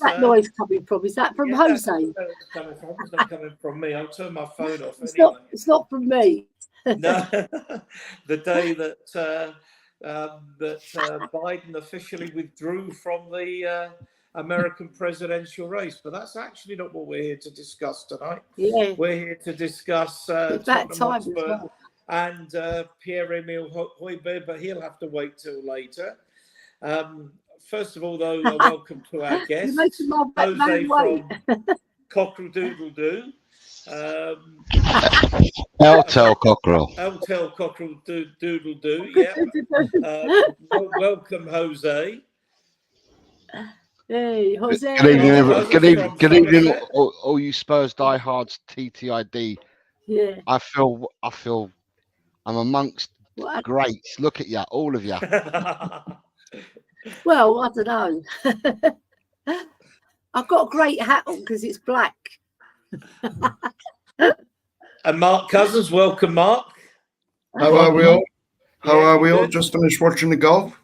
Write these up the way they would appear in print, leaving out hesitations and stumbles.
that noise coming from? Is that from Jose? It's not coming from me. I'll turn my phone off It's not from me. No, the day that Biden officially withdrew from the American presidential race. But that's actually not what we're here to discuss tonight. Yeah. We're here to discuss Tottenham Hotspur and Pierre-Emile Højbjerg, but he'll have to wait till later. First of all, though, welcome to our guest, Jose from Cockerel Doodle Doo. Eltel Cockerel. Eltel Cockerel Doodle Doo, yeah. Welcome, Jose. Hey, Jose. Good evening, all you Spurs diehards. TTID. Yeah. I feel I'm amongst greats. Look at you, all of you. Well, I don't know. I've got a great hat on because it's black. And Mark Cousins, welcome, Mark. How are we all? Just finished watching the golf.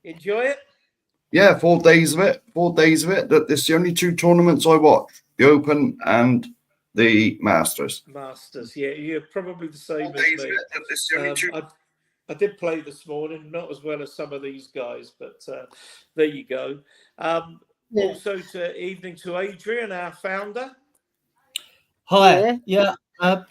Enjoy it? Yeah, 4 days of it. 4 days of it. That's the only two tournaments I watch: the Open and the Masters. Masters, yeah, you're probably the same as me. I did play this morning, not as well as some of these guys, but there you go. Also, evening to Adrian, our founder. Hi, yeah,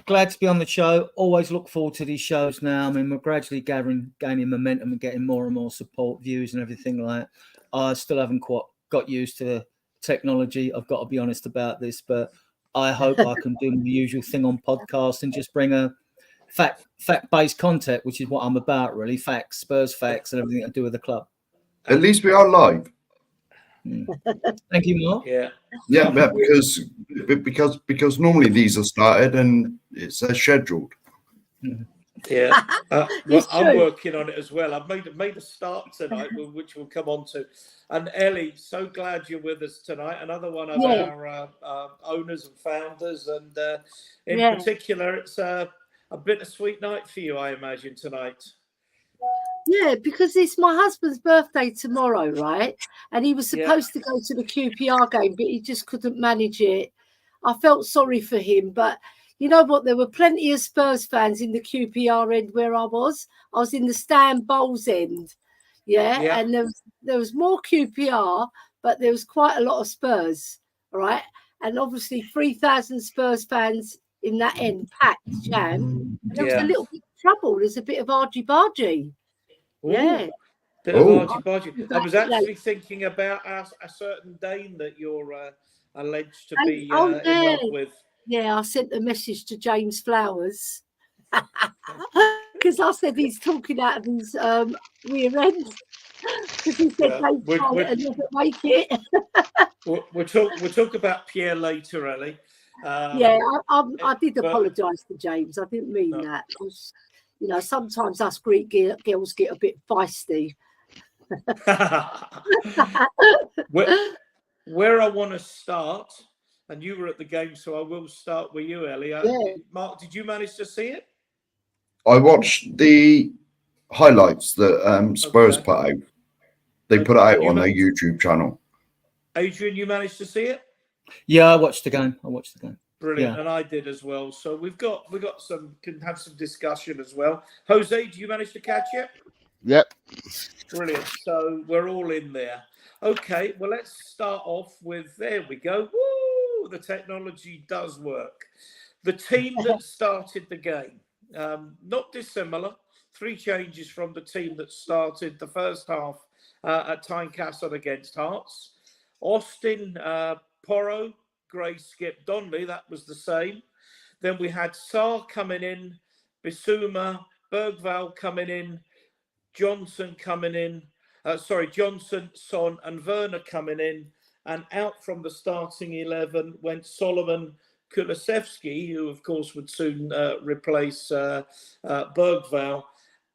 glad to be on the show. Always look forward to these shows now. I mean, we're gradually gaining momentum and getting more and more support, views and everything like that. I still haven't quite got used to the technology. I've got to be honest about this, but I hope I can do the usual thing on podcasts and just bring a fact-based content, which is what I'm about, really. Facts, Spurs facts, and everything to do with the club. At least we are live. Thank you, Mark. Yeah, because normally these are started and it's scheduled. Yeah, I'm working on it as well. I've made a start tonight, which we'll come on to. And Ellie, so glad you're with us tonight. Another one of our owners and founders, and in particular, it's a bittersweet night for you, I imagine, tonight. Yeah, because it's my husband's birthday tomorrow, right? And he was supposed to go to the QPR game, but he just couldn't manage it. I felt sorry for him, but you know what? There were plenty of Spurs fans in the QPR end where I was. I was in the Stan Bowles end, and there was more QPR, but there was quite a lot of Spurs, right? And obviously 3,000 Spurs fans in that end, packed jam. And there was a little bit of trouble. There's a bit of argy-bargy. Ooh, bit of argy-bargy. I was actually thinking about a certain Dane that you're alleged to be in love with. Yeah, I sent a message to James Flowers because I said he's talking out of his rear end because he said they tried it and never make it. we'll talk about Pierre later, Ellie. I did apologise to James. I didn't mean that. You know, sometimes us Greek girls get a bit feisty. Where I want to start, and you were at the game, so I will start with you, Ellie. Mark, did you manage to see it? I watched the highlights that Spurs put out. They put it out on their YouTube channel. Adrian, you managed to see it? Yeah, I watched the game. Brilliant, and I did as well. So we can have some discussion as well. Jose, do you manage to catch it? Yep. Brilliant. So we're all in there. Okay, well, let's start off with, there we go. Woo! The technology does work. The team that started the game, not dissimilar. 3 changes from the team that started the first half at Tynecastle against Hearts. Austin, Porro, Gray, Skip, Donnelly, that was the same. Then we had Sarr coming in, Bissouma, Bergvall coming in, Johnson coming in. Johnson, Son and Werner coming in, and out from the starting 11 went Solomon Kulusevski, who of course would soon replace Bergvall,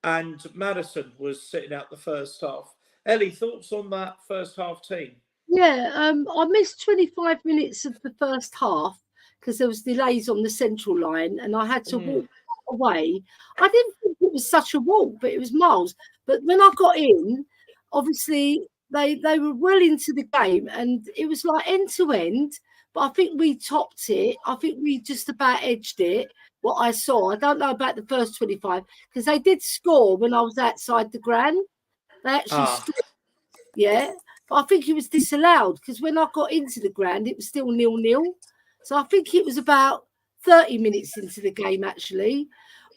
and Maddison was sitting out the first half. Ellie, thoughts on that first half team? Yeah, I missed 25 minutes of the first half because there was delays on the central line and I had to walk away. I didn't think it was such a walk, but it was miles. But when I got in, obviously they were well into the game, and it was like end to end. But I think we topped it. I think we just about edged it. What I saw, I don't know about the first 25 because they did score when I was outside the ground. They actually scored, yeah. But I think it was disallowed because when I got into the ground, it was still 0-0. So I think it was about 30 minutes into the game, actually,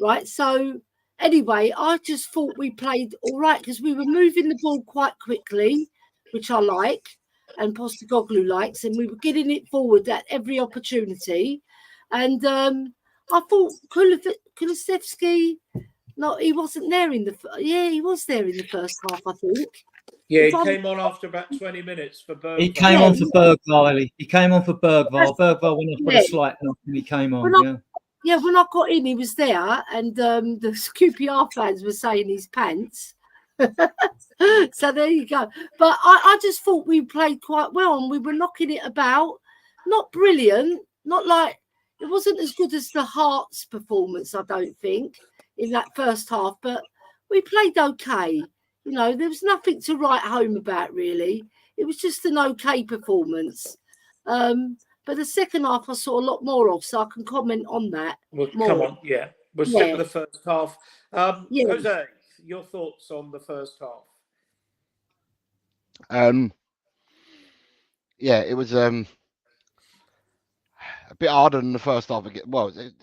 right? So anyway, I just thought we played all right because we were moving the ball quite quickly, which I like, and Postecoglou likes, and we were getting it forward at every opportunity. And I thought Kulusevski, no, he wasn't there in the. Yeah, he was there in the first half, I think. Yeah, he came on after about 20 minutes for Bergvall. He came on for Bergvall, Ellie. He came on for Bergvall. Bergvall went off with a slight knock and he came on, when I got in, he was there, and the QPR fans were saying his pants. So there you go. But I just thought we played quite well, and we were knocking it about. Not brilliant, not like it wasn't as good as the Hearts performance, I don't think, in that first half, but we played okay. You know, there was nothing to write home about, really. It was just an okay performance. But the second half I saw a lot more of, so I can comment on that. Well, come on, we'll stick with the first half. Jose, your thoughts on the first half? It was a bit harder than the first half. Well, it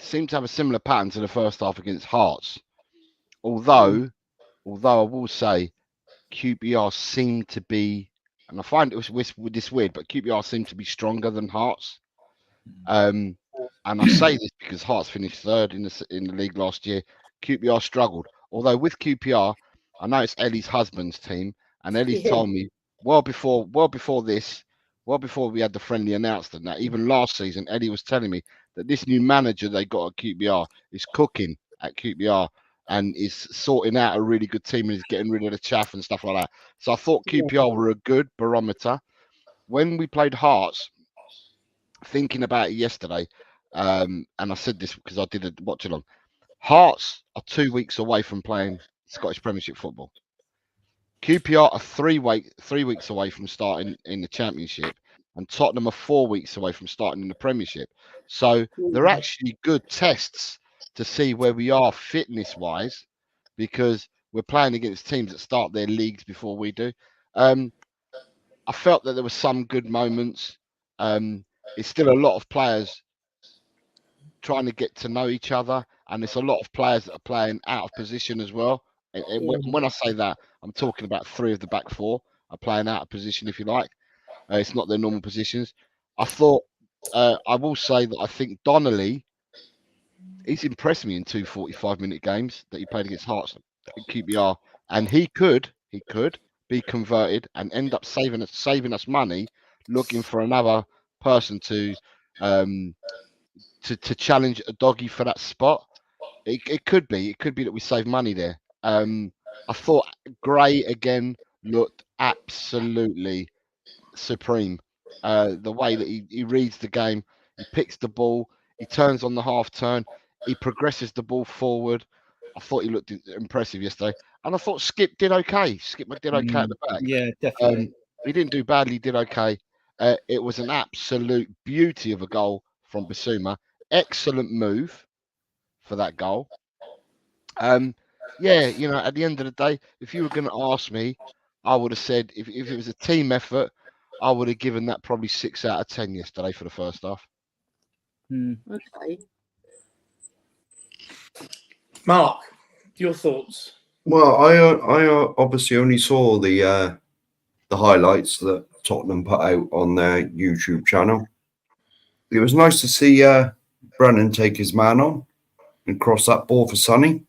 seemed to have a similar pattern to the first half against Hearts. Although I will say QPR seemed to be, and I find it was this weird, but QPR seemed to be stronger than Hearts. And I say this because Hearts finished third in the league last year. QPR struggled. Although with QPR, I know it's Ellie's husband's team, and Ellie's told me before we had the friendly announcement that even last season, Ellie was telling me that this new manager they got at QPR is cooking at QPR and is sorting out a really good team and is getting rid of the chaff and stuff like that. So I thought QPR were a good barometer. When we played Hearts, thinking about it yesterday, and I said this because I did a watch along, Hearts are 2 weeks away from playing Scottish Premiership football. QPR are 3 weeks away from starting in the Championship, and Tottenham are 4 weeks away from starting in the Premiership. So they're actually good tests to see where we are fitness-wise, because we're playing against teams that start their leagues before we do. I felt that there were some good moments. It's still a lot of players trying to get to know each other, and it's a lot of players that are playing out of position as well. And when I say that, I'm talking about 3 of the back 4 are playing out of position, if you like. It's not their normal positions. I will say that I think Donnelly, he's impressed me in 2 45-minute games that he played against Hearts and QPR, and he could be converted and end up saving us money, looking for another person to challenge a doggy for that spot. It could be that we save money there. I thought Gray again looked absolutely supreme. The way that he reads the game, he picks the ball, he turns on the half turn, he progresses the ball forward. I thought he looked impressive yesterday, and I thought Skip did okay. Skip did okay at the back. Yeah, definitely. He didn't do badly. He did okay. It was an absolute beauty of a goal from Bissouma. Excellent move for that goal. At the end of the day, if you were going to ask me, I would have said if it was a team effort, I would have given that probably 6 out of 10 yesterday for the first half. Okay. Mark, your thoughts? Well, I obviously only saw the highlights that Tottenham put out on their YouTube channel. It was nice to see Brennan take his man on and cross that ball for Sonny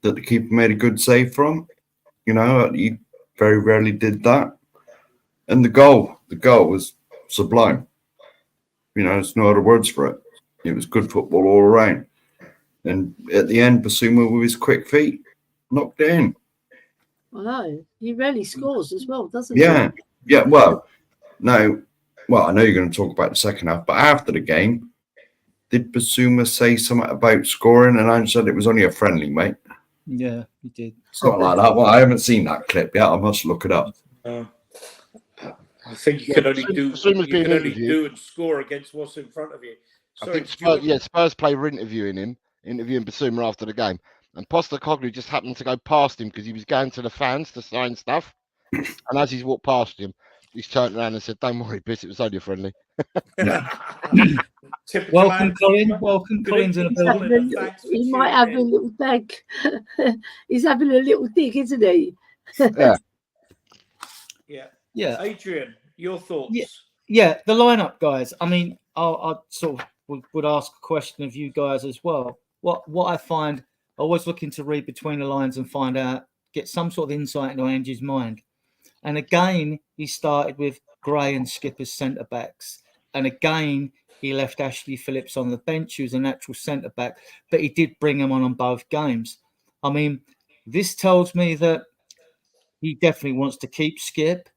that the keeper made a good save from. You know, he very rarely did that. And the goal was sublime. You know, there's no other words for it. It was good football all around. And at the end, Bissouma with his quick feet knocked it in. I know. He rarely scores as well, doesn't he? Yeah. Well, no. Well, I know you're going to talk about the second half, but after the game, did Bissouma say something about scoring? And I said it was only a friendly, mate. Yeah, he did. Something like that. Well, I haven't seen that clip yet. I must look it up. I think you can only Basuma's being interviewed. do and score against what's in front of you. Sorry, I think Spurs play were interviewing Basuma after the game, and Postecoglou just happened to go past him because he was going to the fans to sign stuff, and as he's walked past him, he's turned around and said, "Don't worry, Biss, it was only friendly." Welcome, Colin. Welcome, Colin's in the building. He might have a little dig. He's having a little dig, isn't he? Yeah. Adrian, your thoughts? Yeah, the lineup, guys. I mean, I sort of would ask a question of you guys as well. What I find, always looking to read between the lines and find out, get some sort of insight into Ange's mind. And again, he started with Gray and Skip as centre backs. And again, he left Ashley Phillips on the bench, who's a natural centre back, but he did bring him on both games. I mean, this tells me that he definitely wants to keep Skip,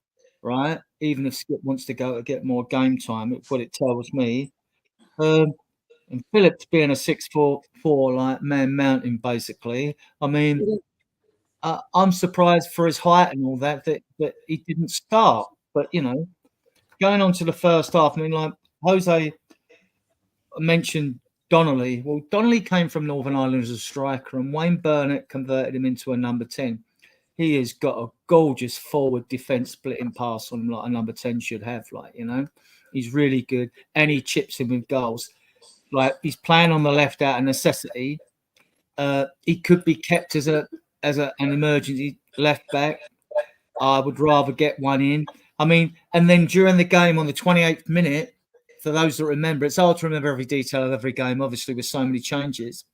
right? Even if Skip wants to go to get more game time, it's what it tells me. And Phillips being a 6'4" like man mountain, basically. I mean, I'm surprised for his height and all that he didn't start. But going on to the first half, I mean, like Jose mentioned Donnelly. Well, Donnelly came from Northern Ireland as a striker, and Wayne Burnett converted him into a number 10. He has got a gorgeous forward defence splitting pass on him like a number 10 should have. He's really good, and he chips in with goals. Like, he's playing on the left out of necessity. He could be kept as an emergency left back. I would rather get one in. I mean, and then during the game on the 28th minute, for those that remember, it's hard to remember every detail of every game, obviously, with so many changes.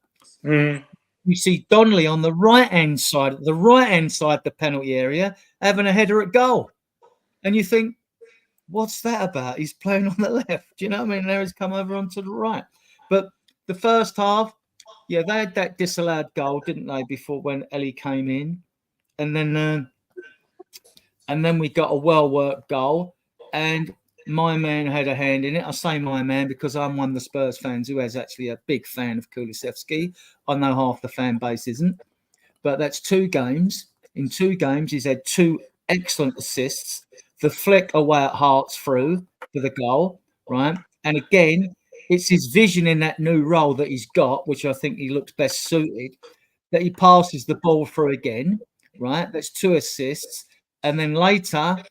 You see Donnelly on the right-hand side, the penalty area, having a header at goal. And you think, what's that about? He's playing on the left. Do you know what I mean? There he's come over onto the right. But the first half, they had that disallowed goal, didn't they, before when Ellie came in. And then we got a well-worked goal. And my man had a hand in it. I say my man because I'm one of the Spurs fans who is actually a big fan of Kulusevski. I know half the fan base isn't. But that's 2 games. In 2 games, he's had 2 excellent assists. The flick away at Hearts through for the goal, right? And again, it's his vision in that new role that he's got, which I think he looks best suited, that he passes the ball through again, right? That's 2 assists. And then later,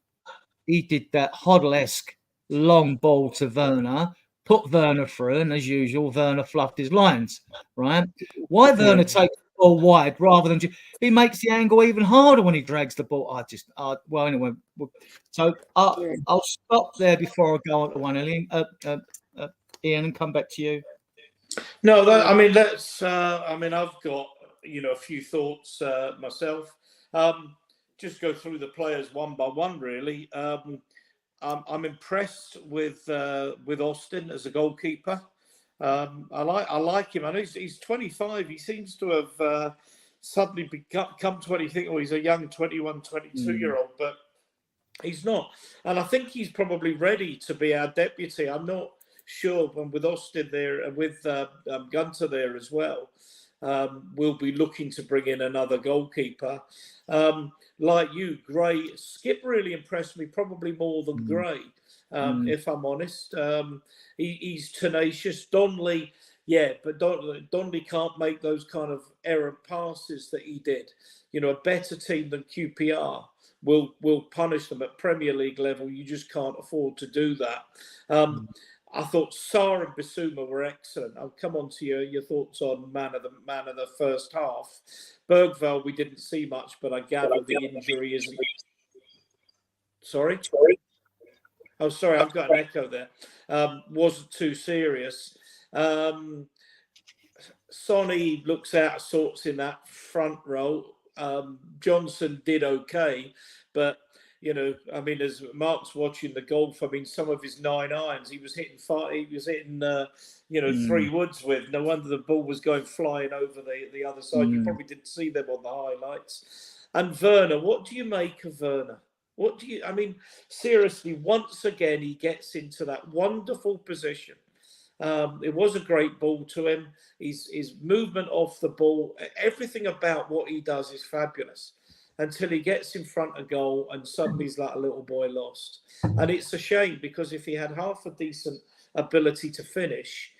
he did that Hoddle-esque long ball to Werner, put Werner through, and as usual, Werner fluffed his lines, right? Why Werner take the ball wide rather than he makes the angle even harder when he drags the ball. Anyway. So I'll stop there before I go on to one, Ian, and come back to you. No, that's. I've got a few thoughts myself. Just go through the players one by one, really. I'm impressed with Austin as a goalkeeper. I like him. I know he's 25. He seems to have suddenly come 20. Think, he's a young 21, 22-year-old, but he's not. And I think he's probably ready to be our deputy. I'm not sure. And with Austin there, and with Gunter there as well, we'll be looking to bring in another goalkeeper. Like you, Gray, Skip really impressed me, probably more than Gray, if I'm honest. He's tenacious. Donnelly, but Donnelly can't make those kind of errant passes that he did. A better team than QPR will punish them at Premier League level. You just can't afford to do that. I thought Sarr and Basuma were excellent. I'll come on to your thoughts on man of the first half. Bergvall, we didn't see much, but I gather the injury isn't. Sorry. Oh, sorry, I've got an echo there. Wasn't too serious. Sonny looks out of sorts in that front row. Johnson did okay, but. As Mark's watching the golf, some of his 9 irons, he was hitting 5. He was hitting, 3 woods with. No wonder the ball was going flying over the other side. You probably didn't see them on the highlights. And Werner, what do you make of Werner? Seriously, once again, he gets into that wonderful position. It was a great ball to him. His movement off the ball, everything about what he does is fabulous. until he gets in front of goal and suddenly he's like a little boy lost. And it's a shame, because if he had half a decent ability to finish,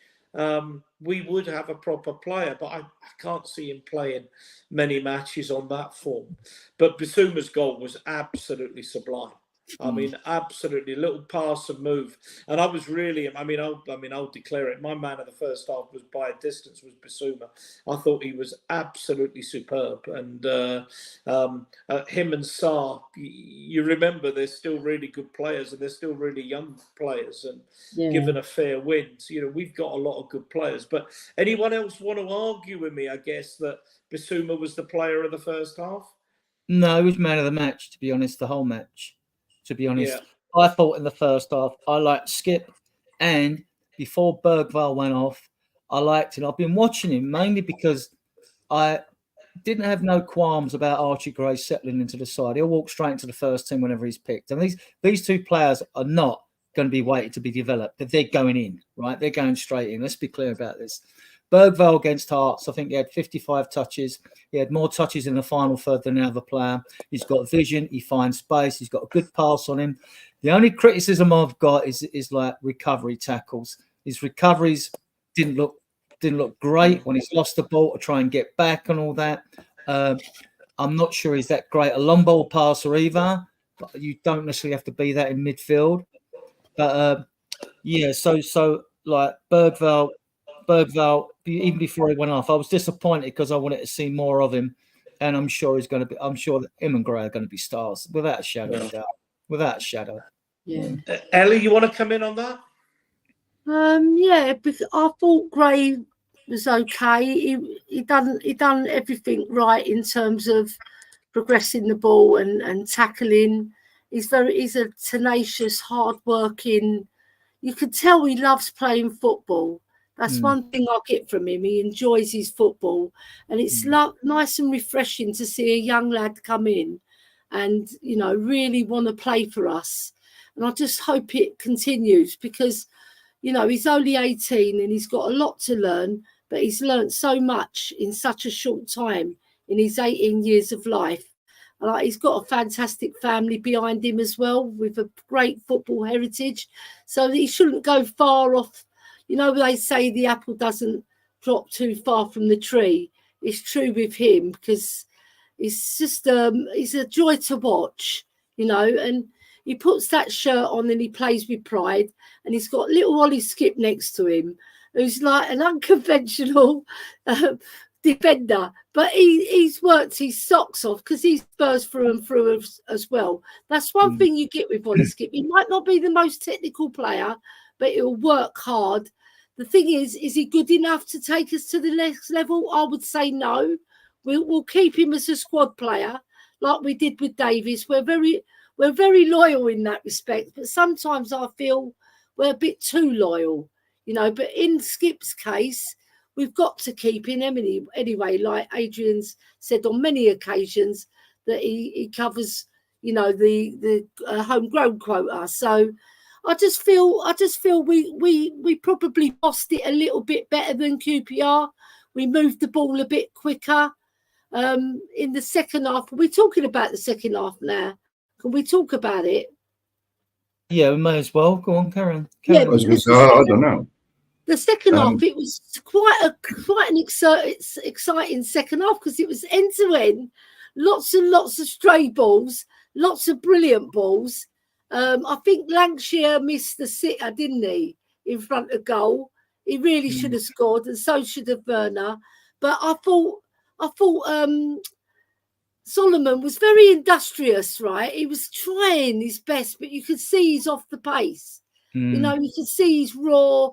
we would have a proper player. But I can't see him playing many matches on that form. But Bissouma's goal was absolutely sublime. I mean, absolutely, little pass and move. And I was really, I'll declare it. My man of the first half was by a distance was Bissouma. I thought he was absolutely superb. And him and Sarr, you remember, they're still really good players, and they're still really young players. And given a fair wind, we've got a lot of good players. But anyone else want to argue with me, I guess, that Bissouma was the player of the first half? No, he was man of the match, to be honest, the whole match. To be honest, I thought in the first half, I liked Skip, and before Bergvall went off, I liked him. I've been watching him mainly because I didn't have no qualms about Archie Gray settling into the side. He'll walk straight into the first team whenever he's picked. And these two players are not going to be waiting to be developed. They're going in, right? They're going straight in. Let's be clear about this. Bergvall against Hearts, I think he had 55 touches. He had more touches in the final third than the other player. He's got vision. He finds space. He's got a good pass on him. The only criticism I've got is like recovery tackles. His recoveries didn't look great when he's lost the ball to try and get back and all that. I'm not sure he's that great a long ball passer either, but you don't necessarily have to be that in midfield. But so like Bergvall, even before he went off, I was disappointed because I wanted to see more of him, and I'm sure that him and Gray are going to be stars without a shadow of doubt. Without a shadow. Yeah. Ellie, you want to come in on that? Because I thought Gray was okay. He done everything right in terms of progressing the ball and tackling. He's a tenacious, hard-working. You could tell he loves playing football. That's one thing I get from him. He enjoys his football, and it's nice and refreshing to see a young lad come in and really want to play for us. And I just hope it continues, because he's only 18 and he's got a lot to learn, but he's learned so much in such a short time in his 18 years of life. And he's got a fantastic family behind him as well, with a great football heritage. So he shouldn't go far off. They say the apple doesn't drop too far from the tree. It's true with him, because it's just he's a joy to watch, and he puts that shirt on and he plays with pride. And he's got little Ollie Skip next to him, who's like an unconventional defender, but he's worked his socks off, because he's Spurs through and through as well. That's one thing you get with Ollie Skip. He might not be the most technical player, but he'll work hard. The thing is he good enough to take us to the next level? I would say no. We'll keep him as a squad player, like we did with Davies. We're very loyal in that respect, but sometimes I feel we're a bit too loyal, But in Skip's case, we've got to keep him anyway. Like Adrian's said on many occasions, that he covers, the homegrown quota. So I just feel we probably lost it a little bit better than QPR. We moved the ball a bit quicker in the second half. We're talking about the second half now. Can we talk about it? Yeah, we may as well. Go on, Karen. I don't know. The second half, it was quite an exciting second half, because it was end to end, lots and lots of stray balls, lots of brilliant balls. I think Lancashire missed the sitter, didn't he, in front of goal? He really should have scored, and so should have Werner. But I thought Solomon was very industrious, right? He was trying his best, but you could see he's off the pace. You could see he's raw.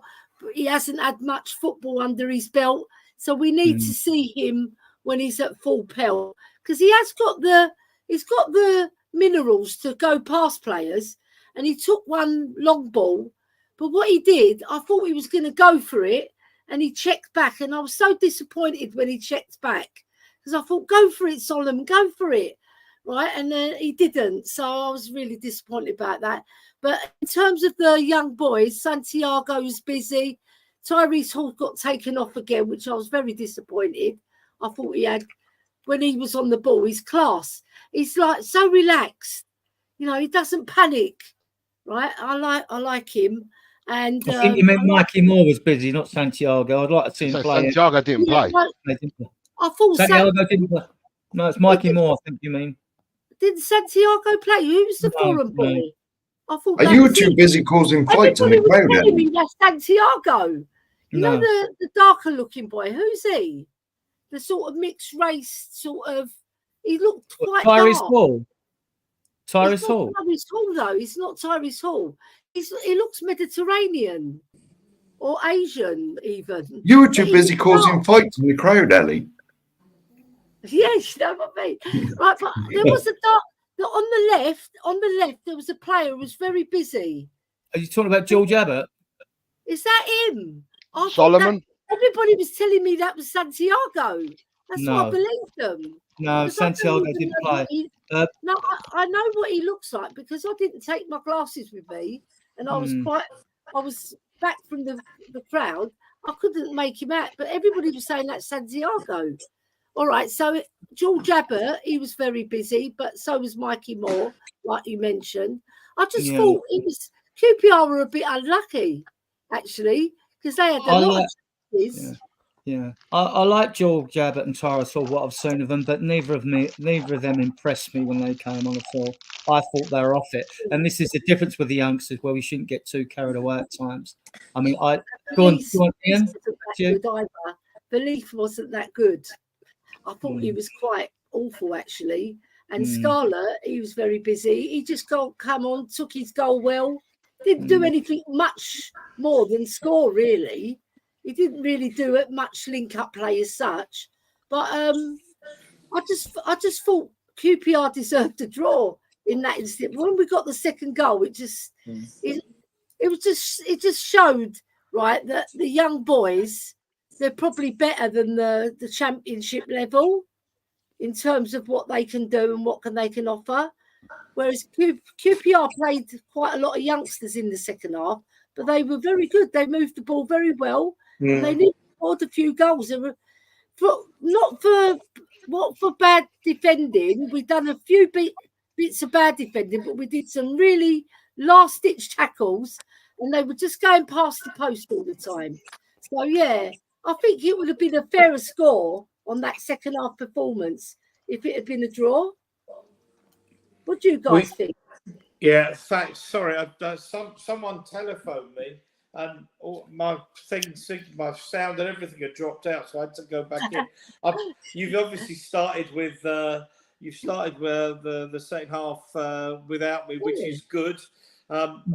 He hasn't had much football under his belt, so we need to see him when he's at full pelt, because he's got the minerals to go past players. And he took one long ball, but what he did, I thought he was going to go for it, and he checked back, and I was so disappointed when he checked back, because I thought, go for it, Solomon, go for it, right? And then he didn't, so I was really disappointed about that. But in terms of the young boys, Santiago's busy. Tyrese Hall got taken off again, which I was very disappointed. I thought he had when he was on the ball. He's class. He's like so relaxed. You know, he doesn't panic. Right? I like him. And I think you meant Mikey Moore was busy, not Santiago. I'd like to see him So play. Santiago didn't play. I thought Santiago didn't play. No, it's Mikey Moore, I think you mean. Did Santiago play? Who's the foreign boy? No. I thought Are you too busy causing fights in the everybody was crowd? telling me that's Santiago. You know No. the darker looking boy. Who's he? The sort of mixed race sort of. He looked quite Tyrese dark. Hall. Tyrese He's not Hall. Tyrese Hall though. He's not Tyrese Hall. He looks Mediterranean or Asian even. You were too busy causing fights in the crowd, Ellie. Yes, you know what I mean. Right, but there was a dark. On the left, there was a player who was very busy. Are you talking about George Abbott? Is that him? I thought Solomon? everybody was telling me that was Santiago. That's why I No. believed them. No, Because I don't Santiago even didn't know play. what he- No, I know what he looks like because I didn't take my glasses with me, and I was back from the crowd. I couldn't make him out, but everybody was saying that's Santiago. All right, so George Abbott, he was very busy, but so was Mikey Moore, like you mentioned. I just thought it was QPR were a bit unlucky, actually, because they had a lot of chances. Yeah. I like George Abbott and Tyrese Hall, what I've seen of them, but neither of them impressed me when they came on the floor. I thought they were off it. And this is the difference with the youngsters where we shouldn't get too carried away at times. I mean, go on, Ian. Belief wasn't that good. I thought he was quite awful, actually. And Scarlett, he was very busy. He just come on, took his goal well. Didn't do anything much more than score, really. He didn't really do it much link-up play as such. But I just thought QPR deserved a draw in that instance. When we got the second goal, it just showed, right, that the young boys, they're probably better than the championship level in terms of what they can do and what they can offer. Whereas QPR played quite a lot of youngsters in the second half, but they were very good. They moved the ball very well. And they scored a few goals. They were not for bad defending. We've done a few bits of bad defending, but we did some really last-ditch tackles, and they were just going past the post all the time. So, yeah, I think it would have been a fairer score on that second half performance if it had been a draw. What do you guys think? Yeah, thanks. Sorry, someone telephoned me, and my sound and everything had dropped out, so I had to go back in. You've obviously started with the second half without me, which is good.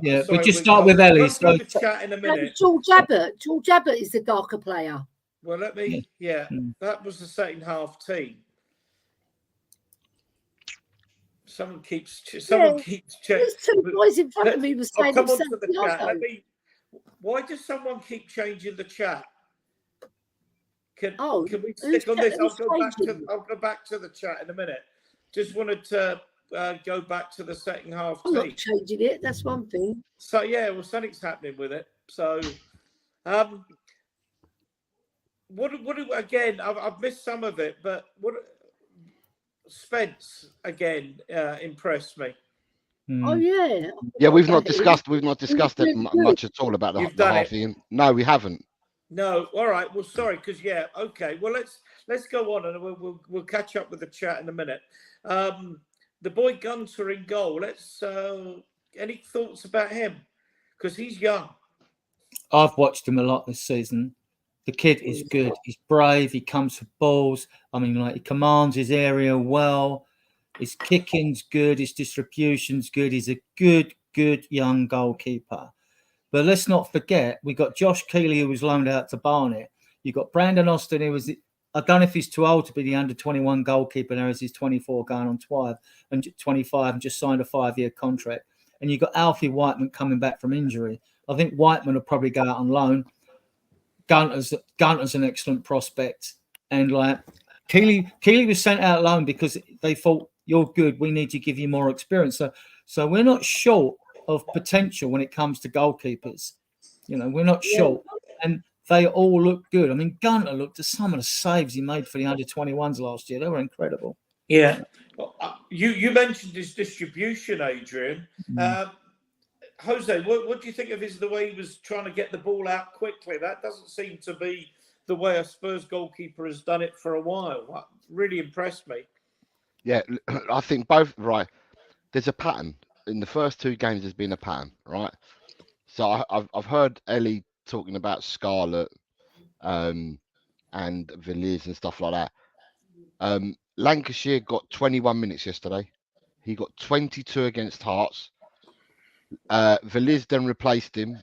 Yeah, we just start with Ellie. So the chat in a minute. George Abbott is the darker player. Well, let me. Yeah, that was the second half team. Someone keeps checking. There's two boys in front of me were saying come on to the chat. Why does someone keep changing the chat? Can we stick on this? I'll go back to the chat in a minute. Just wanted to go back to the second half. I'm not changing it. That's one thing. So yeah, well, something's happening with it. So, again? I've missed some of it, but what? Spence again impressed me. Oh yeah. Yeah, we've not discussed it much at all about the half. No, we haven't. No, all right. Well, sorry, because okay. Well, let's go on, and we'll catch up with the chat in a minute. The boy Gunter in goal. Any thoughts about him? Because he's young. I've watched him a lot this season. The kid is good. He's brave. He comes for balls. I mean, he commands his area well. His kicking's good. His distribution's good. He's a good young goalkeeper. But let's not forget, we got Josh Keeley, who was loaned out to Barnet. You got Brandon Austin, who was, I don't know if he's too old to be the under-21 goalkeeper now, as he's 24 going on 25 and just signed a 5-year contract. And you got Alfie Whiteman coming back from injury. I think Whiteman will probably go out on loan. Gunter's an excellent prospect, and Keeley was sent out loan because they thought you're good. We need to give you more experience. So we're not short of potential when it comes to goalkeepers. We're not short. And they all look good. I mean, Gunter looked at some of the saves he made for the under-21s last year. They were incredible. Yeah. You mentioned his distribution, Adrian. Jose, what do you think of the way he was trying to get the ball out quickly? That doesn't seem to be the way a Spurs goalkeeper has done it for a while. That really impressed me. Yeah, I think both, right. There's a pattern. In the first two games, there's been a pattern, right? So I've heard Ellie talking about Scarlett and Villiers and stuff like that. Lancashire got 21 minutes yesterday. He got 22 against Hearts. Villiers then replaced him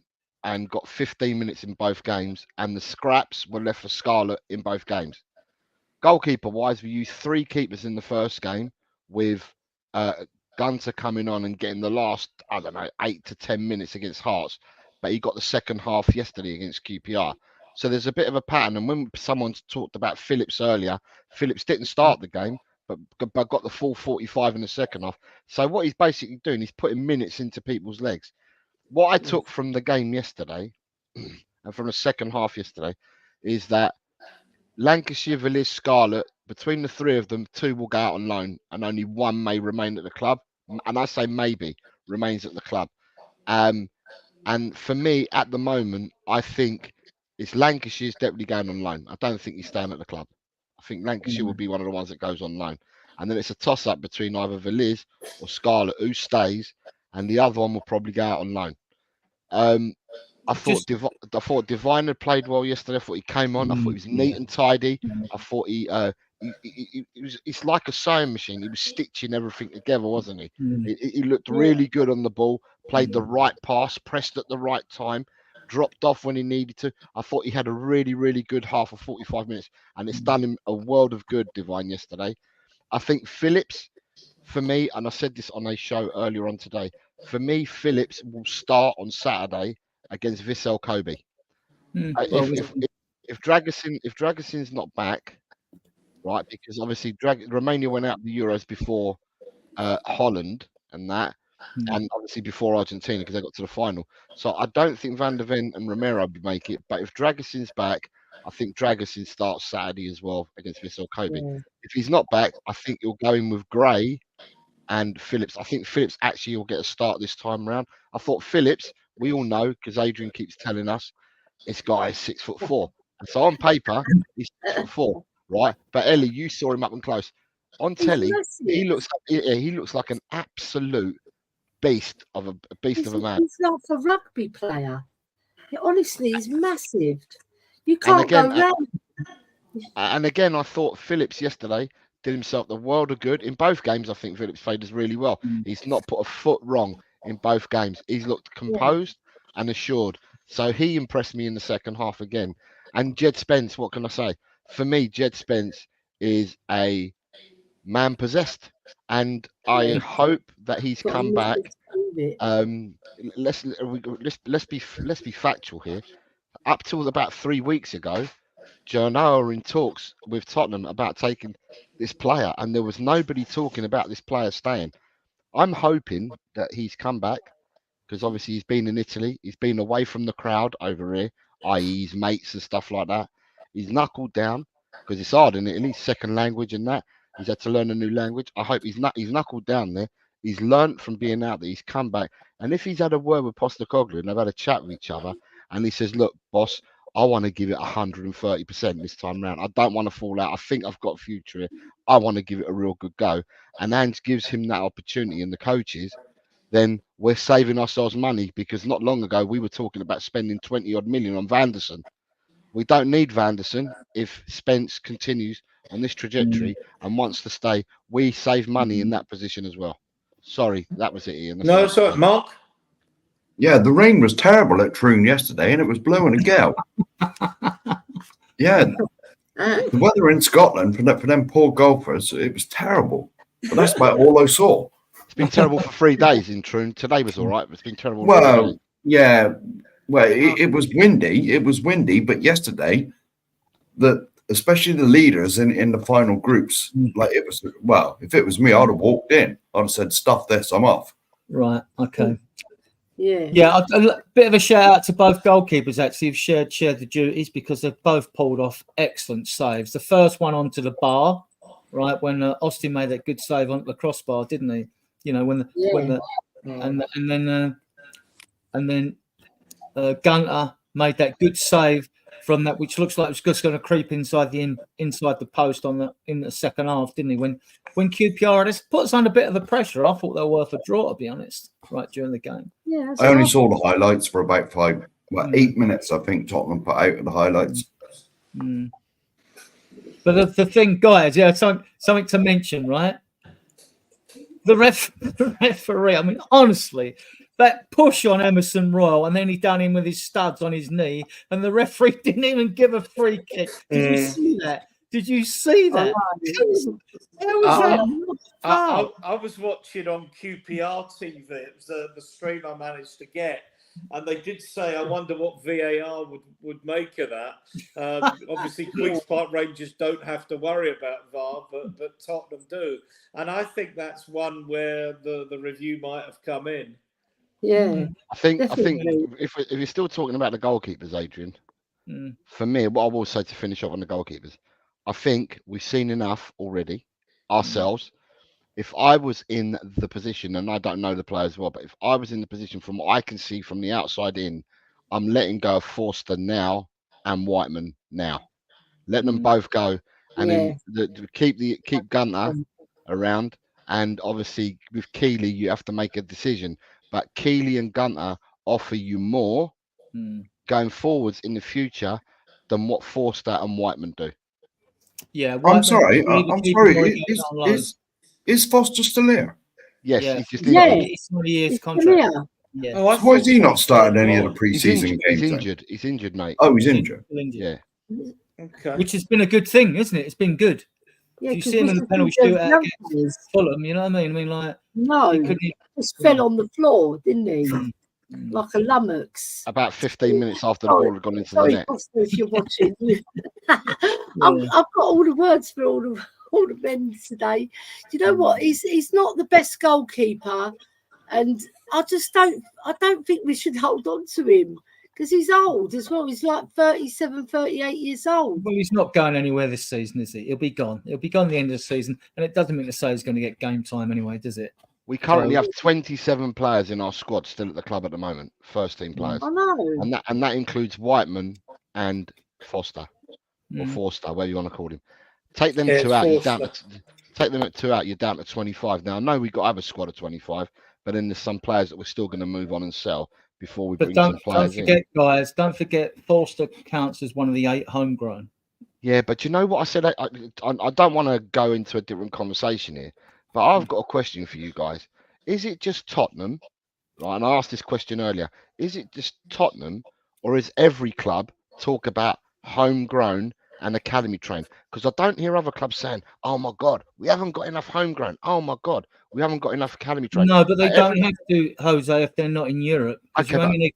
and got 15 minutes in both games, and the scraps were left for Scarlett in both games. Goalkeeper-wise, we used 3 keepers in the first game, with Gunter coming on and getting the last, 8 to 10 minutes against Hearts, but he got the second half yesterday against QPR. So there's a bit of a pattern. And when someone's talked about Phillips earlier, Phillips didn't start the game, but got the full 45 in the second half. So what he's basically doing, he's putting minutes into people's legs. What I took from the game yesterday and from the second half yesterday is that Lancashire, Villiers, Scarlett, between the 3 of them, 2 will go out on loan and only 1 may remain at the club. And I say maybe remains at the club. And for me, at the moment, I think it's Lancashire's definitely going on loan. I don't think he's staying at the club. I think Lancashire will be one of the ones that goes on loan. And then it's a toss-up between either Villiers or Scarlett, who stays, and the other one will probably go out on loan. I thought Divine had played well yesterday. I thought he came on. I thought he was neat and tidy. I thought it's like a sewing machine. He was stitching everything together, wasn't he? He looked really good on the ball, played the right pass, pressed at the right time, dropped off when he needed to. I thought he had a really, really good half of 45 minutes, and it's done him a world of good, Divine, yesterday. I think Phillips, for me, and I said this on a show earlier on today, for me, Phillips will start on Saturday against Vissel Kobe. If Dragusin's not back, right, because obviously Romania went out the Euros before Holland and that, and obviously before Argentina because they got to the final. So I don't think Van der Ven and Romero will make it. But if Dragusin's back, I think Dragusin starts Saturday as well against Vissel Kobe. If he's not back, I think he'll go in with Gray and Phillips. I think Phillips actually will get a start this time around. I thought Phillips, we all know because Adrian keeps telling us, this guy is 6'4". And so on paper, he's 6'4", right? But Ellie, you saw him up and close. On telly, he looks like an absolute beast of a man. He's like a rugby player. Honestly, he's massive. You can't go round. And again, I thought Phillips yesterday did himself the world of good. In both games, I think Phillips played us really well. He's not put a foot wrong in both games. He's looked composed and assured. So he impressed me in the second half again. And Jed Spence, what can I say? For me, Jed Spence is a man possessed. And I hope that he's come back. Let's be factual here. Up till about 3 weeks ago, Genoa were in talks with Tottenham about taking this player, and there was nobody talking about this player staying. I'm hoping that he's come back because obviously he's been in Italy. He's been away from the crowd over here, i.e. his mates and stuff like that. He's knuckled down because it's hard in Italy, second language and that. He's had to learn a new language. I hope he's knuckled down there. He's learnt from being out there. He's come back. And if he's had a word with Postecoglou and they've had a chat with each other and he says, look, boss, I want to give it 130% this time round. I don't want to fall out. I think I've got a future here. I want to give it a real good go. And Ange gives him that opportunity and the coaches, then we're saving ourselves money because not long ago we were talking about spending 20 odd million on Van der Sen. We don't need Van der Sen if Spence continues on this trajectory and wants to stay. We save money in that position as well. Sorry, that was it, Ian. No, sorry, Mark. Yeah, the rain was terrible at Troon yesterday, and it was blowing a gale. Yeah, the weather in Scotland for them poor golfers, it was terrible. But that's about all I saw. It's been terrible for 3 days in Troon. Today was all right, but it's been terrible. Well, yeah. Well, it was windy. It was windy, but yesterday, especially the leaders in the final groups, like it was. Well, if it was me, I'd have walked in. I'd have said, "Stuff this, I'm off." Right. Okay. Yeah. A bit of a shout out to both goalkeepers. Actually, who've shared the duties because they've both pulled off excellent saves. The first one onto the bar, right when Austin made that good save onto the crossbar, didn't he? You know when then Gunter made that good save from that, which looks like it was just going to creep inside the post in the second half, didn't he? When QPR just put us under a bit of the pressure, I thought they were worth a draw, to be honest, right during the game. Yeah, I only saw the highlights for about 8 minutes. I think Tottenham put out of the highlights. But the thing, guys, something to mention, right? The referee. I mean, honestly, that push on Emerson Royal, and then he done him with his studs on his knee, and the referee didn't even give a free kick. Did you see that? Did you see that? I was watching on QPR TV. It was the stream I managed to get, and they did say, "I wonder what VAR would make of that." Obviously, Queen's Park Rangers don't have to worry about VAR, but Tottenham do, and I think that's one where the review might have come in. Yeah, I think if you're still talking about the goalkeepers, Adrian, for me, what I will say to finish off on the goalkeepers, I think we've seen enough already ourselves. If I was in the position, and I don't know the players well, but if I was in the position from what I can see from the outside in, I'm letting go of Forster now and Whiteman now. Let them both go, and then keep Gunter around. And obviously with Keeley, you have to make a decision. But Keeley and Gunter offer you more going forwards in the future than what Forster and Whiteman do. Yeah, I'm sorry. Is Foster still here? Yes, he's just injured. It's 20 years contract. Yeah. So why has he not started any of the pre-season games? He's injured, mate. Oh, he's injured. Yeah. Okay. Which has been a good thing, isn't it? It's been good. Yeah, you see him in the penalty shootout against Fulham, you know what I mean? I mean, like, he just fell on the floor, didn't he? Like a lummox. About 15 minutes after the ball had gone into the net. Foster, if you're watching, I've got all the words for all the men today. Do you know what? He's not the best goalkeeper, and I don't think we should hold on to him because he's old as well. He's like 37, 38 years old. Well, he's not going anywhere this season, is he? He'll be gone. He'll be gone at the end of the season, and it doesn't mean to say he's going to get game time anyway, does it? We currently have 27 players in our squad still at the club at the moment, first team players. I know. And that includes Whiteman and Foster, or Forster, whatever you want to call him. Take them two out, you're down to 25. Now, I know we've got to have a squad of 25, but then there's some players that we're still going to move on and sell before we bring some players in. Guys, don't forget Forster counts as one of the 8 homegrown. Yeah, but you know what I said? I don't want to go into a different conversation here, but I've got a question for you guys. Is it just Tottenham? Right, and I asked this question earlier. Is it just Tottenham, or is every club talk about homegrown and academy trained? Because I don't hear other clubs saying, "Oh my God, we haven't got enough homegrown. Oh my God, we haven't got enough academy trained." No, but they don't have to, Jose, if they're not in Europe. Okay,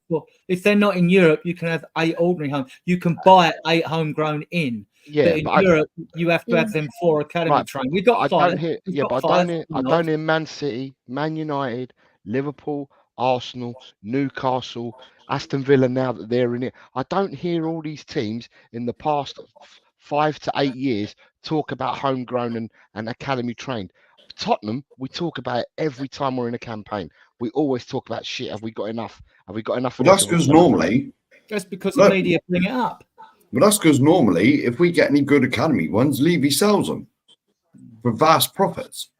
if they're not in Europe, you can have 8 ordinary home. You can buy 8 homegrown in. Yeah, but in Europe, you have to have them 4 academy trained. We've got 5. I don't hear Man City, Man United, Liverpool, Arsenal, Newcastle, Aston Villa now that they're in it. I don't hear all these teams in the past 5 to 8 years talk about homegrown and academy trained. Tottenham, we talk about it every time we're in a campaign. We always talk about shit. Have we got enough? Have we got enough? Well, that's because normally. That's because the media bring it up. But that's because normally, if we get any good academy ones, Levy sells them for vast profits.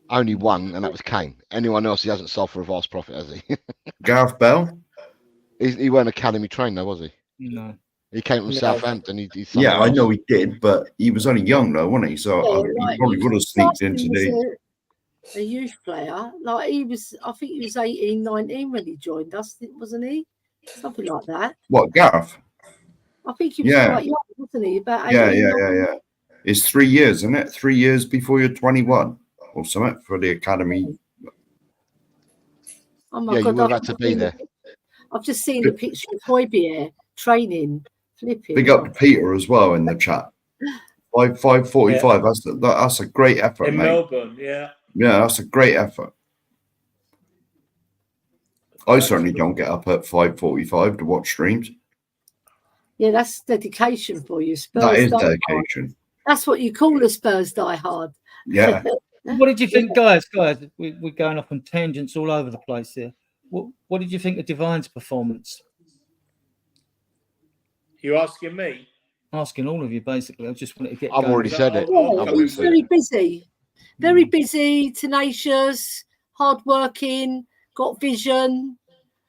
Only one, and that was Kane. Anyone else he hasn't sold for a vast profit, has he? Gareth Bell? He weren't academy trained, though, was he? No. He came from Southampton. I know he did, but he was only young, though, wasn't he? So he probably would have sneaked into the... A youth player. Like I think he was 18, 19 when he joined us, wasn't he? Something like that. What, Gareth? I think he was quite young, wasn't he? About 18, yeah. It's 3 years, isn't it? 3 years before you're 21 or something for the academy. Oh my God, you would have to be there. I've just seen the picture of Højbjerg training, flipping. Big up to Peter as well in the chat. 5:45. That's a great effort, in mate. Melbourne, yeah. Yeah, that's a great effort. I certainly don't get up at 5:45 to watch streams. Yeah, that's dedication for you. Spurs That is die hard. dedication. That's what you call a Spurs die hard. Yeah. What did you think, guys? We're going off on tangents all over the place here. What did you think of Divine's performance? You asking me? Asking all of you, basically. I just wanted to get. I've already said it. Yeah, he's very busy. Very busy, tenacious, hardworking, got vision.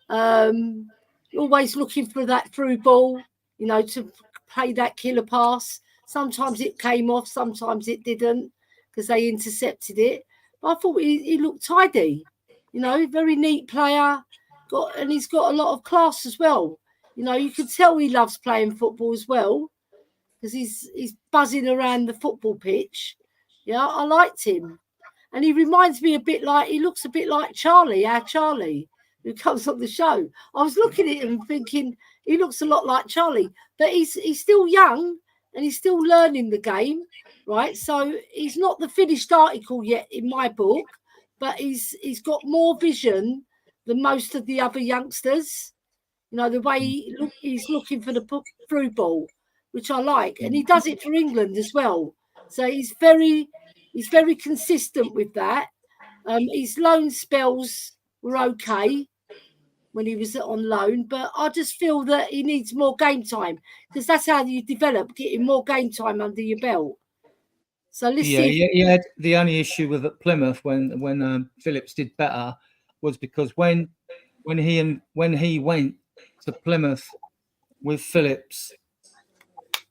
Always looking for that through ball, you know, to play that killer pass. Sometimes it came off, sometimes it didn't, because they intercepted it. But I thought he looked tidy, you know, very neat player. And he's got a lot of class as well. You know, you can tell he loves playing football as well, because he's buzzing around the football pitch. Yeah, I liked him. And he reminds me he looks a bit like Charlie, our Charlie, who comes on the show. I was looking at him thinking he looks a lot like Charlie, but he's still young and he's still learning the game, right? So he's not the finished article yet in my book, but he's got more vision than most of the other youngsters. You know, the way he's looking for the through ball, which I like. And he does it for England as well. So he's very consistent with that. His loan spells were okay when he was on loan, but I just feel that he needs more game time, because that's how you develop, getting more game time under your belt. So let's see. Yeah. The only issue with at Plymouth when Phillips did better was because when he went to Plymouth with Phillips,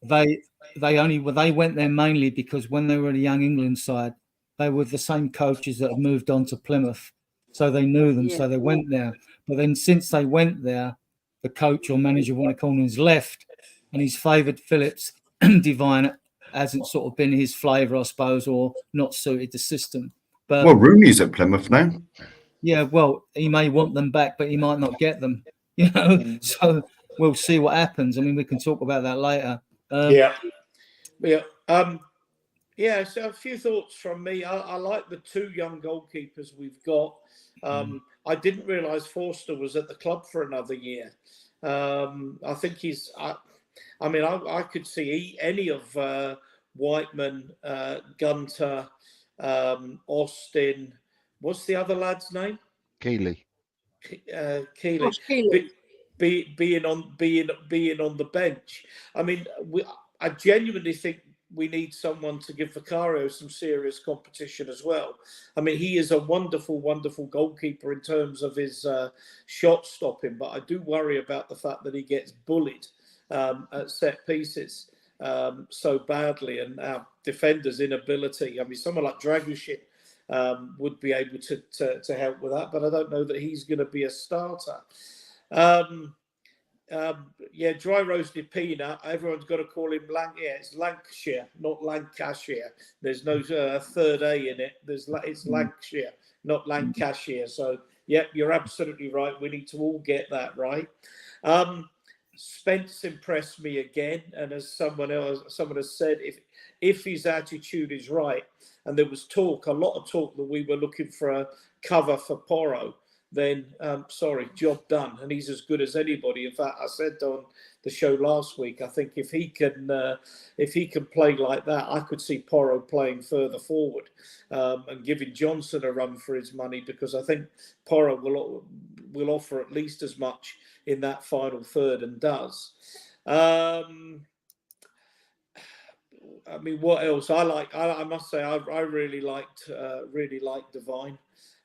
they went there mainly because when they were in the young England side, they were the same coaches that had moved on to Plymouth, so they knew them, so they went there. But then since they went there, the coach or manager, what I call him, has left, and he's favoured Phillips. Divine hasn't sort of been his flavour, I suppose, or not suited the system. But well, Rooney's at Plymouth now. Yeah, well, he may want them back, but he might not get them. You know, so we'll see what happens. I mean, we can talk about that later. So a few thoughts from me. I like the two young goalkeepers we've got. I didn't realise Forster was at the club for another year. I think he's. I could see any of Whiteman, Gunter, Austin. What's the other lad's name? Keeley. Keeley. Being on the bench. I mean, I genuinely think we need someone to give Vicario some serious competition as well. I mean, he is a wonderful, wonderful goalkeeper in terms of his shot stopping, but I do worry about the fact that he gets bullied at set pieces so badly, and our defenders' inability. I mean, someone like Dragushin would be able to help with that, but I don't know that he's going to be a starter. Dry roasted peanut. Everyone's got to call him it's Lancashire, not Lancashire. There's no third A in it. It's Lancashire, not Lancashire. So, you're absolutely right. We need to all get that right. Spence impressed me again, and as someone has said, if his attitude is right, and there was a lot of talk that we were looking for a cover for Porro, then job done, and he's as good as anybody. In fact, I said on the show last week, I think if he can play like that, I could see Porro playing further forward and giving Johnson a run for his money, because I think Porro will offer at least as much in that final third, and does. I mean, what else? I must say, I really liked Divine.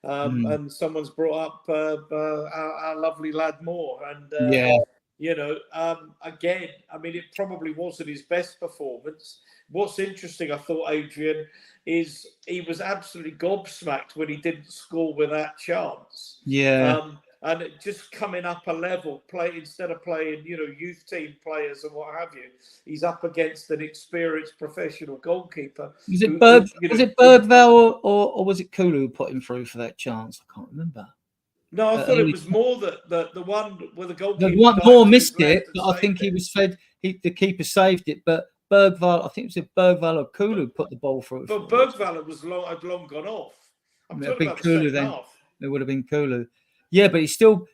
And someone's brought up our lovely lad Moore, and again, I mean, it probably wasn't his best performance. What's interesting, I thought, Adrian, is he was absolutely gobsmacked when he didn't score with that chance. And it just coming up a level, instead of playing, youth team players and what have you, he's up against an experienced professional goalkeeper. Was it Bergvall or was it Kulu who put him through for that chance? I can't remember. No, I thought it was more the one where the goalkeeper. The one Moore missed it, but I think he was fed. The keeper saved it, but Bergvall, I think it was Bergvall or Kulu put the ball through. But Bergvall had long gone off. I'm talking about the second half. It would have been Kulu. Yeah, but he still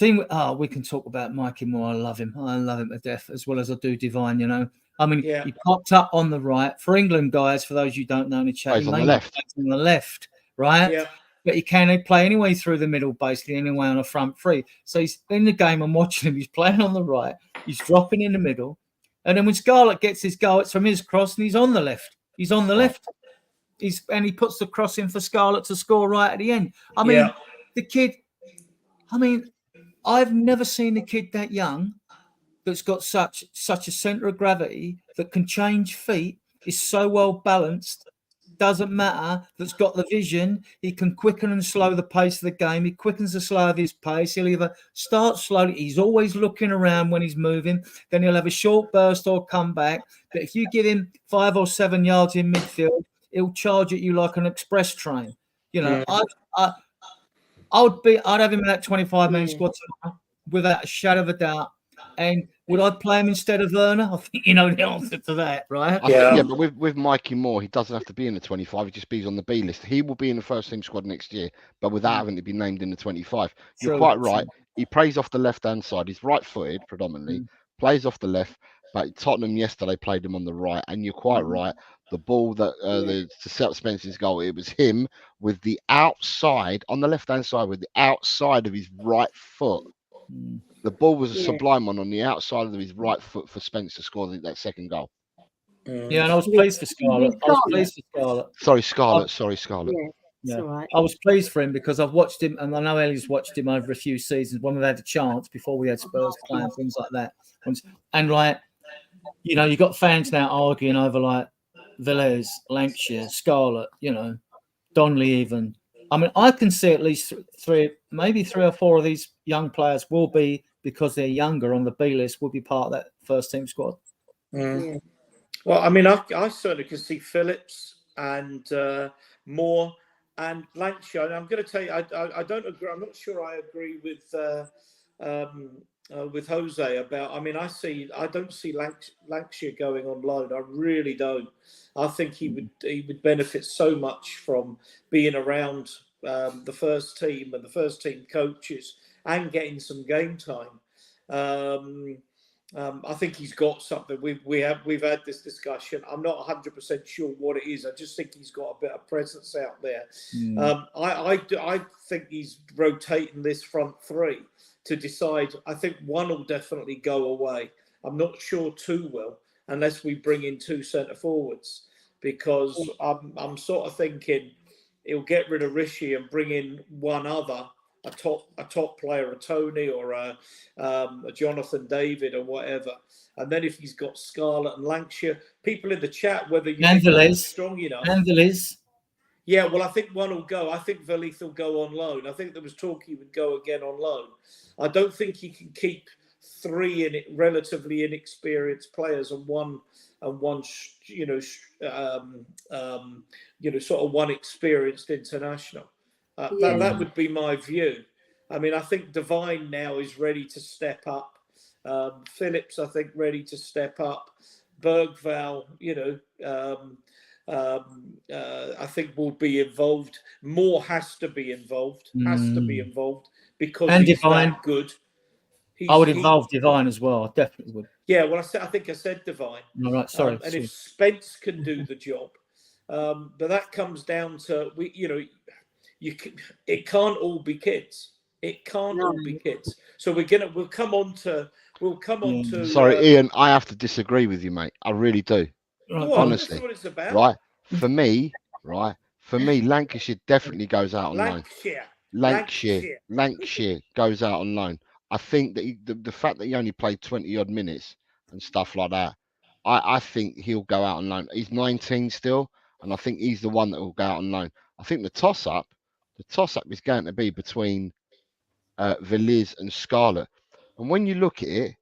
we can talk about Mikey Moore. I love him to death, as well as I do Divine. I mean, he popped up on the right for England guys. For those you don't know in the chat, He's on the left. On the left, right? Yeah. But he can play anyway through the middle, basically anyway on a front three. So he's in the game. I'm watching him. He's playing on the right. He's dropping in the middle, and then when Scarlett gets his goal, it's from his cross, and he's on the left. He's on the left. And he puts the cross in for Scarlett to score right at the end. I mean, the kid. I mean, I've never seen a kid that young that's got such a center of gravity that can change feet, is so well balanced, doesn't matter, that's got the vision. He can quicken and slow the pace of the game. He quickens the slow of his pace. He'll either start slowly, he's always looking around when he's moving, then he'll have a short burst or come back. But if you give him 5 or 7 yards in midfield, he'll charge at you like an express train. I'd have him in that 25-man squad tomorrow, without a shadow of a doubt. And would I play him instead of Werner? I think you know the answer to that, right? Yeah, but with Mikey Moore, he doesn't have to be in the 25. He just be on the B list. He will be in the first team squad next year, but without having to be named in the 25. You're quite right. He plays off the left-hand side. He's right-footed predominantly, plays off the left. But Tottenham yesterday played him on the right, and you're quite right. The ball that to set up Spencer's goal, it was him with the outside on the left-hand side, with the outside of his right foot. The ball was a sublime one on the outside of his right foot for Spencer to score that second goal. Yeah, and I was pleased for Scarlett. Sorry, Scarlett. Yeah, right. I was pleased for him because I've watched him, and I know Ellie's watched him over a few seasons when we've had a chance before we had Spurs playing, things like that. And like, you got fans now arguing over like Velez, Lancashire, Scarlett, Donnelly even. I mean, I can see at least maybe 3 or 4 of these young players will be, because they're younger on the B list, will be part of that first team squad. Yeah. Well, I mean, I certainly can see Phillips and Moore and Lancashire. And I'm going to tell you, I don't agree. I'm not sure I agree with Jose about. I mean, I don't see Lancashire going on loan. I really don't. I think he would benefit so much from being around the first team and the first team coaches and getting some game time. I think he's got something. We've had this discussion. I'm not 100% sure what it is. I just think he's got a bit of presence out there. I think he's rotating this front three to decide. I think one will definitely go away. I'm not sure 2 will, unless we bring in 2 centre forwards, because I'm sort of thinking he'll get rid of Rishi and bring in one other. A top player, a Tony or a Jonathan David or whatever. And then if he's got Scarlett and Lancashire, people in the chat, whether you think he's strong enough. Yeah, well, I think one will go. I think Velith will go on loan. I think there was talk he would go again on loan. I don't think he can keep 3 relatively inexperienced players and one sort of one experienced international. That would be my view. I mean, I think Divine now is ready to step up. Phillips, I think, ready to step up. Bergval, I think will be involved. Moore has to be involved. Because he's that good. I would involve Divine as well. I definitely would. Yeah, well, I think I said Divine. All right, sorry. And if Spence can do the job, but that comes down to it can't all be kids. It can't all be kids. So we'll come on to. Sorry, Ian, I have to disagree with you, mate. I really do. Honestly, that's what it's about. Right. For me, Lancashire definitely goes out on loan. Lancashire goes out on loan. I think that the fact that he only played 20 odd minutes and stuff like that, I think he'll go out on loan. He's 19 still, and I think he's the one that will go out on loan. I think the toss up is going to be between Velez and Scarlett. And when you look at it,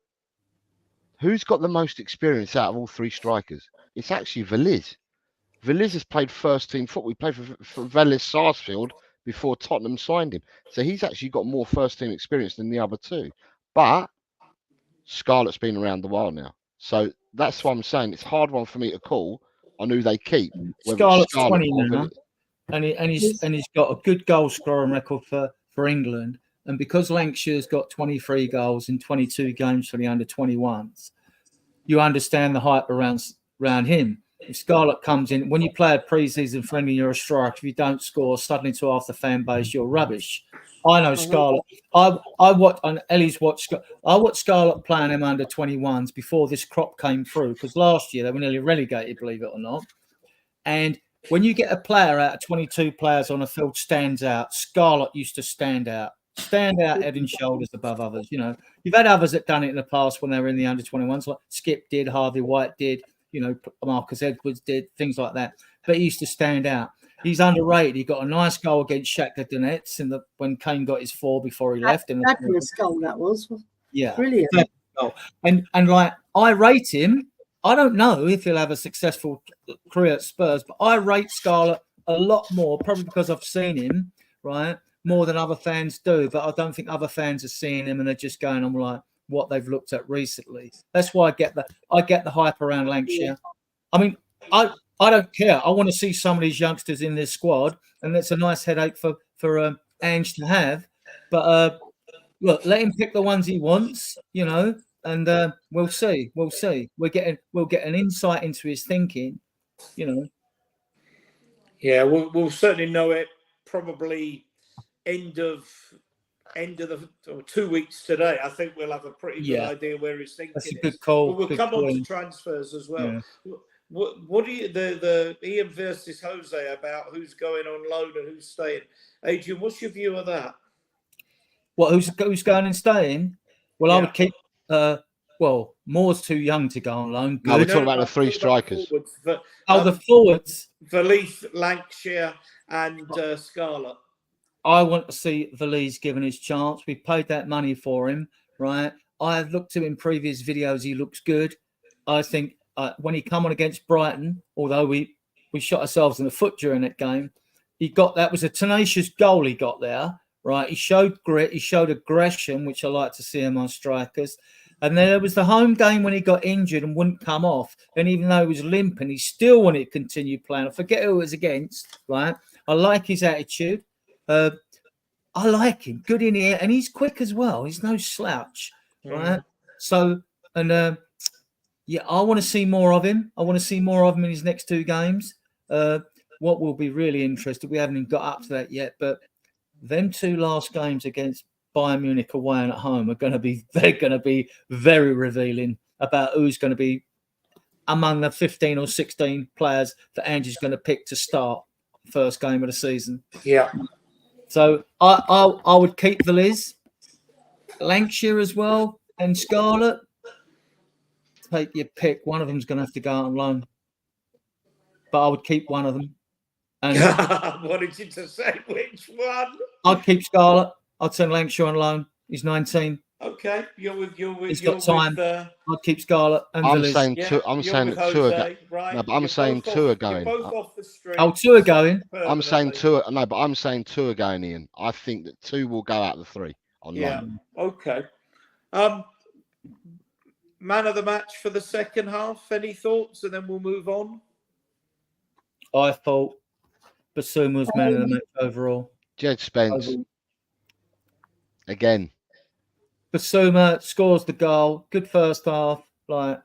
who's got the most experience out of all 3 strikers? It's actually Velez. Velez has played first team football. He played for Velez Sarsfield before Tottenham signed him. So he's actually got more first team experience than the other 2. But Scarlett's been around a while now. So that's why I'm saying it's a hard one for me to call on who they keep. Scarlett's 20 now. And he's got a good goal scoring record for England. And because Lancashire's got 23 goals in 22 games for the under-21s, you understand the hype around him. If Scarlett comes in, when you play a pre-season friendly, you're a striker. If you don't score, suddenly to half the fan base, you're rubbish. I know Scarlett. I watched, and Ellie's watched. I watched Scarlett playing them under 21s before this crop came through, because last year they were nearly relegated, believe it or not. And when you get a player out of 22 players on a field stands out, Scarlett used to stand out head and shoulders above others. You know, you've had others that done it in the past when they were in the under 21s, like Skip did, Harvey White did, you know, Marcus Edwards did, things like that. But he used to stand out. He's underrated. He got a nice goal against Shakhtar Donetsk when Kane got his 4 before he left. Fabulous goal that was. Yeah, brilliant. Goal. And like, I rate him. I don't know if he'll have a successful career at Spurs, but I rate Scarlett a lot more, probably because I've seen him, right, more than other fans do. But I don't think other fans are seeing him and they're just going on like what they've looked at recently. That's why I get the hype around Lancashire. I mean, I don't care. I want to see some of these youngsters in this squad, and it's a nice headache for Ange to have. But look, let him pick the ones he wants, you know. And we'll see. We'll get an insight into his thinking, you know. Yeah, we'll certainly know it probably end of the 2 weeks today. I think we'll have a pretty good idea where his thinking That's a good call. We'll come on to transfers as well. Yeah. What do you the Ian versus Jose about who's going on loan and who's staying? Adrian, what's your view of that? What? Who's going and staying? Well, I would keep. Well, Moore's too young to go on loan. No, we're talking about the 3 strikers. The forwards. Valise, Lancashire, and Scarlett. I want to see Valise given his chance. We paid that money for him, right? I've looked at him in previous videos. He looks good. I think when he come on against Brighton, although we shot ourselves in the foot during that game, that was a tenacious goal he got there. Right, he showed grit, he showed aggression, which I like to see him on strikers. And then there was the home game when he got injured and wouldn't come off. And even though he was limping, he still wanted to continue playing. I forget who it was against, right? I like his attitude. I like him. Good in here. And he's quick as well. He's no slouch, right? So, and I want to see more of him. I want to see more of him in his next 2 games. What will be really interesting, we haven't even got up to that yet, but them 2 last games against Bayern Munich away and at home they're going to be very revealing about who's going to be among the 15 or 16 players that Angie's going to pick to start the first game of the season. Yeah. So I would keep Valise, Lancashire as well, and Scarlett. Take your pick. One of them's going to have to go out on loan, but I would keep one of them. And what did you just say? Which one? I'd keep Scarlett. I'd send Lancashire on loan. He's 19. Okay, you're with. He's got time. I'd keep Scarlett. And I'm Valise. saying 2. I'm saying 2 are going. Right? No, but I'm saying 2 are going. Both off the street. Oh, 2 are going. I'm saying 2. No, but I'm saying 2 are going, Ian. I think that 2 will go out of the 3 on loan. Okay. Man of the match for the second half. Any thoughts, and then we'll move on. I thought Basuma was man of the match overall. Jed Spence. Again. Basuma scores the goal. Good first half. No,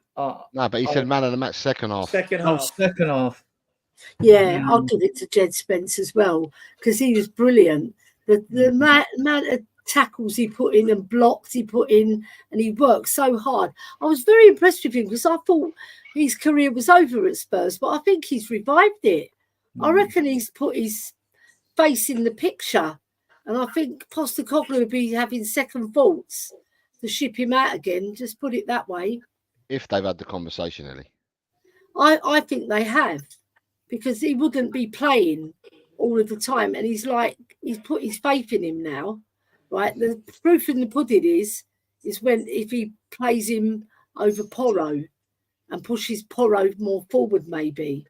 but he said man of the match second half. Second half. Second half. Yeah, I'll give it to Jed Spence as well because he was brilliant. The amount of tackles he put in and blocks he put in, and he worked so hard. I was very impressed with him because I thought his career was over at Spurs, but I think he's revived it. I reckon he's put his face in the picture, and I think Postecoglou would be having second thoughts to ship him out again. Just put it that way. If they've had the conversation, Ellie. I think they have, because he wouldn't be playing all of the time, and he's put his faith in him now, right? The proof in the pudding is if he plays him over Porro and pushes Porro more forward, maybe.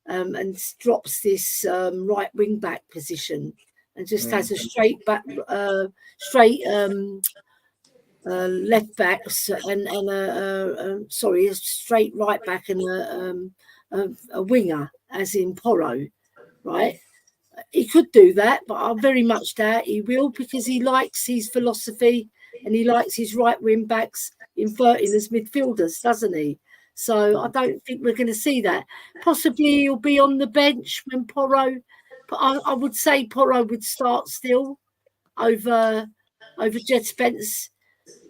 And drops this right wing back position and just has a straight back, left back and a straight right back and a winger, as in Porro, right? He could do that, but I very much doubt he will, because he likes his philosophy and he likes his right wing backs inverting as midfielders, doesn't he? So I don't think we're going to see that. Possibly he'll be on the bench when Porro, but I would say Porro would start still over Jed Spence.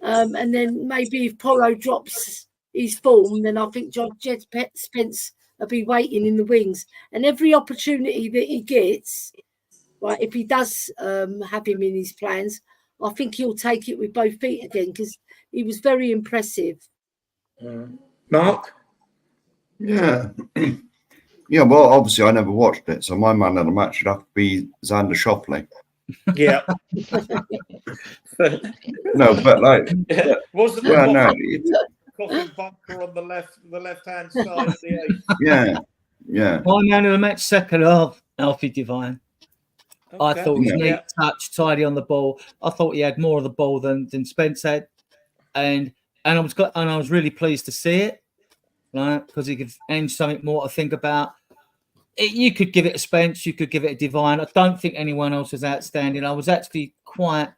And then maybe if Porro drops his form, then I think Jed Spence will be waiting in the wings. And every opportunity that he gets, right, if he does have him in his plans, I think he'll take it with both feet again, because he was very impressive. Mark? Yeah. Yeah, well, obviously I never watched it, so my man of the match would have to be Xander Shopley. Yeah. No, but like, Wasn't yeah, no, coffin bunker on the left-hand side of the eighth? yeah. My man of the match, second half, Alfie Devine. Okay. I thought he was Yeah. neat, touch, tidy on the ball. I thought he had more of the ball than Spence had, and I was really pleased to see it, right? Because he could end something more to think about. You could give it a Spence, you could give it a Devine. I don't think anyone else was outstanding. I was actually quite,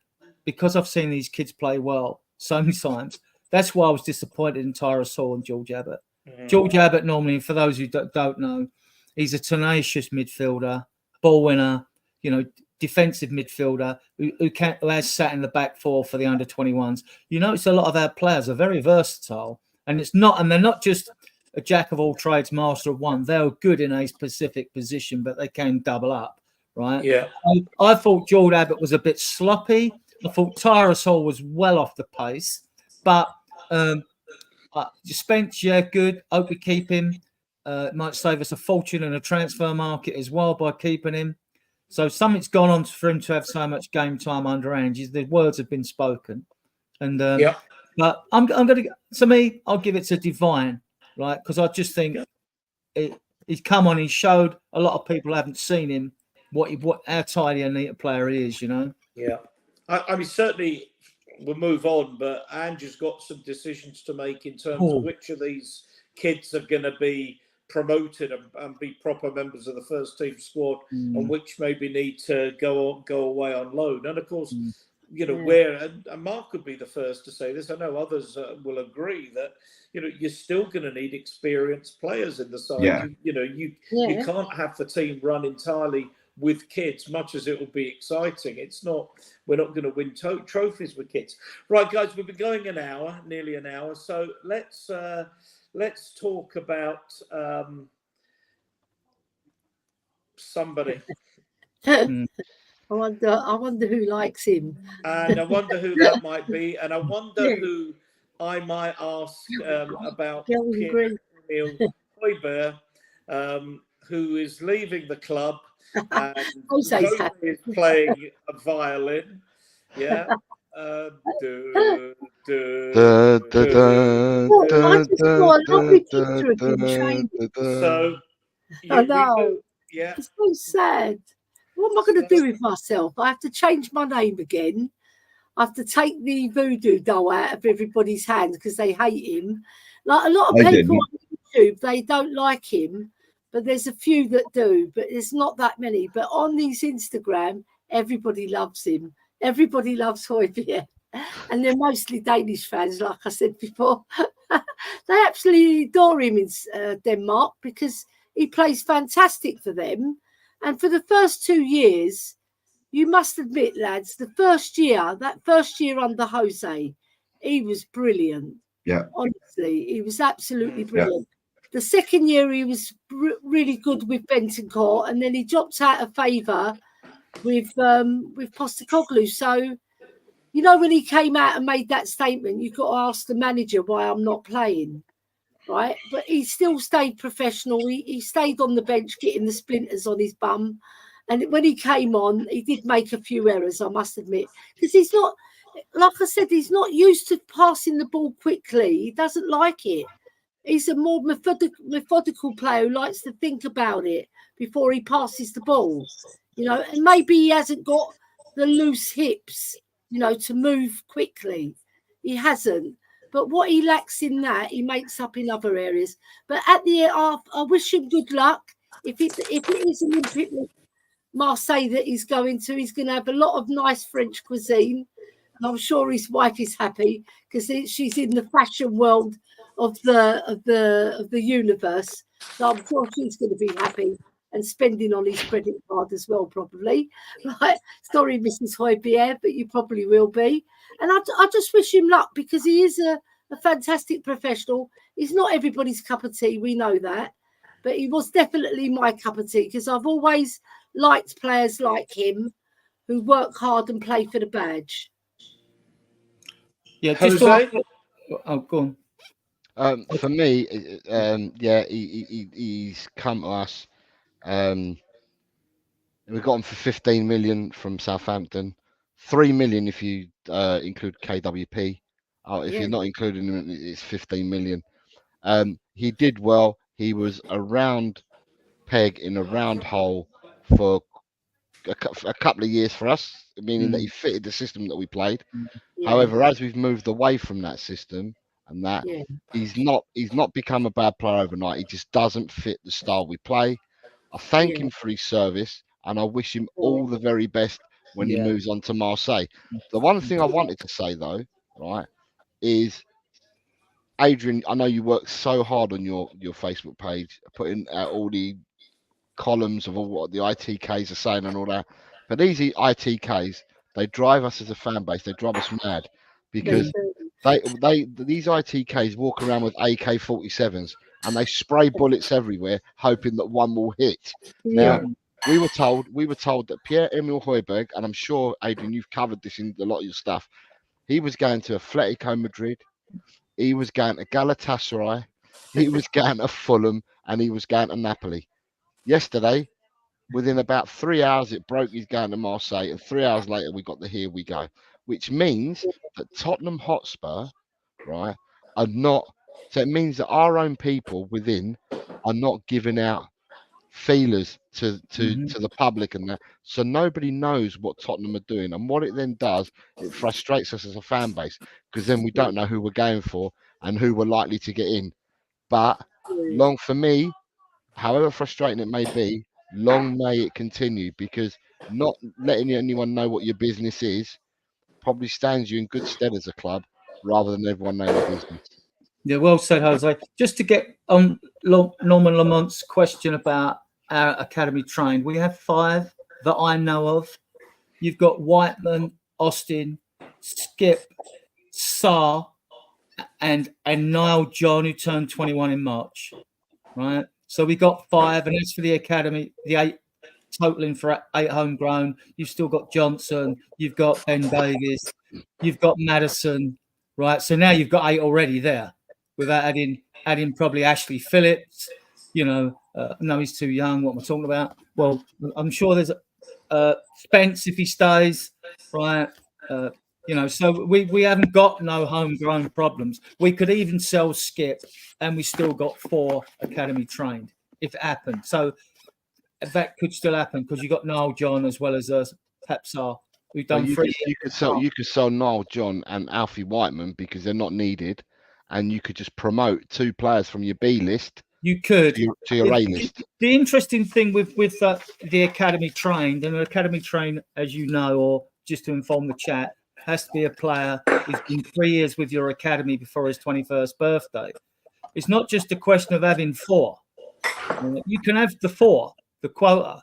because I've seen these kids play well so many times. That's why I was disappointed in Tyrus Hall and George Abbott. George Abbott, normally, for those who don't know, he's a tenacious midfielder, ball winner, defensive midfielder who has sat in the back four for the under-21s. You notice a lot of our players are very versatile, and they're not just a jack of all trades, master of one. They're good in a specific position, but they can double up, right? Yeah. I thought George Abbott was a bit sloppy. I thought Tyrus Hall was well off the pace, but Spence, yeah, good. Hope we keep him. It might save us a fortune in a transfer market as well by keeping him. So something's gone on for him to have so much game time under Ange. The words have been spoken, and but I'm going to me, I'll give it to Devine, right? Because I just think he's come on. He showed a lot of people haven't seen him how tidy and neat a player he is. Yeah, I mean, certainly we'll move on, but Andrew's got some decisions to make in terms of which of these kids are going to be promoted and be proper members of the first team squad, and which maybe need to go away on loan. And of course, where and Mark could be the first to say this. I know others will agree that you're still going to need experienced players in the side. Yeah. You can't have the team run entirely with kids, much as it will be exciting. We're not going to win trophies with kids. Right, guys, we've been going nearly an hour. So let's talk about somebody. I wonder who likes him. And I wonder who that might be. And I wonder who I might ask about Pierre-Emile Højbjerg, who is leaving the club. And Jose is playing a violin. Yeah. I just saw a lovely picture of him training. So I know. Yeah. It's so sad. What am I going to do with myself? I have to change my name again. I have to take the voodoo doll out of everybody's hands because they hate him. Like a lot of people on YouTube, they don't like him, but there's a few that do, but there's not that many. But on his Instagram, everybody loves him. Everybody loves Højbjerg. And they're mostly Danish fans, like I said before. They absolutely adore him in Denmark because he plays fantastic for them. And for the first 2 years, you must admit, lads, that first year under Jose, he was brilliant. Yeah. Honestly, he was absolutely brilliant. Yeah. The second year, he was really good with Bentancur, and then he dropped out of favour with Postecoglou. So, when he came out and made that statement, you've got to ask the manager why I'm not playing. Right, but he still stayed professional. He stayed on the bench getting the splinters on his bum. And when he came on, he did make a few errors, I must admit. Because he's not, like I said, he's not used to passing the ball quickly. He doesn't like it. He's a more methodical player who likes to think about it before he passes the ball. And maybe he hasn't got the loose hips, to move quickly. He hasn't. But what he lacks in that, he makes up in other areas. But at the end, I wish him good luck. If it is Olympic, Marseille that he's going to. He's going to have a lot of nice French cuisine, and I'm sure his wife is happy because she's in the fashion world of the universe. So I'm sure she's going to be happy and spending on his credit card as well, probably. Right? Sorry, Mrs. Hoybier, but you probably will be. And I just wish him luck because he is a fantastic professional. He's not everybody's cup of tea, we know that, but he was definitely my cup of tea because I've always liked players like him who work hard and play for the badge. Yeah, Jose? Oh, go on. For me, yeah, he's come to us. We got him for 15 million from Southampton, 3 million if you include KWP. If you're not including him, it's 15 million. He did well. He was a round peg in a round hole for a couple of years for us, meaning that he fitted the system that we played. However, as we've moved away from that system and that, he's not become a bad player overnight. He just doesn't fit the style we play. I thank him for his service, and I wish him all the very best when he moves on to Marseille. The one thing I wanted to say though, right, is Adrian, I know you work so hard on your Facebook page, putting out all the columns of all what the ITKs are saying and all that. But these ITKs, they drive us as a fan base. They drive us mad because these ITKs walk around with AK-47s and they spray bullets everywhere, hoping that one will hit. Now, we were told that Pierre-Emile Højbjerg, and I'm sure Adrian, you've covered this in a lot of your stuff. He was going to Atletico Madrid. He was going to Galatasaray. He was going to Fulham, and he was going to Napoli. Yesterday, within about 3 hours, it broke he's going to Marseille, and 3 hours later, we got the here we go, which means that Tottenham Hotspur, right, are not. So it means that our own people within are not giving out feelers to the public and that, so nobody knows what Tottenham are doing. And what it then does, it frustrates us as a fan base because then we don't know who we're going for and who we're likely to get in. But long for me, however frustrating it may be, long may it continue, because not letting anyone know what your business is probably stands you in good stead as a club rather than everyone knowing the business. Yeah, well said, Jose. Just to get on Norman Lamont's question about our academy trained, we have 5 that I know of. You've got Whiteman, Austin, Skip, Sarr, and Niall John, who turned 21 in March. Right, so we got 5, and as for the academy, the 8 totaling for 8 homegrown. You've still got Johnson, you've got Ben Davies, you've got Madison. Right, so now you've got 8 already there, without adding probably Ashley Phillips. You know, no, he's too young. What am I talking about? Well, I'm sure there's Spence if he stays. Right. You know, so we haven't got no homegrown problems. We could even sell Skip, and we still got 4 academy trained if it happened. So that could still happen because you got Niall John as well as Pepsar, who've done 3 years. You could sell Niall John and Alfie Whiteman because they're not needed, and you could just promote 2 players from your B list. You could to your A list. The interesting thing with the academy trained, and an academy trained, as you know, or just to inform the chat, has to be a player who's been 3 years with your academy before his 21st birthday. It's not just a question of having 4. You can have the 4, the quota.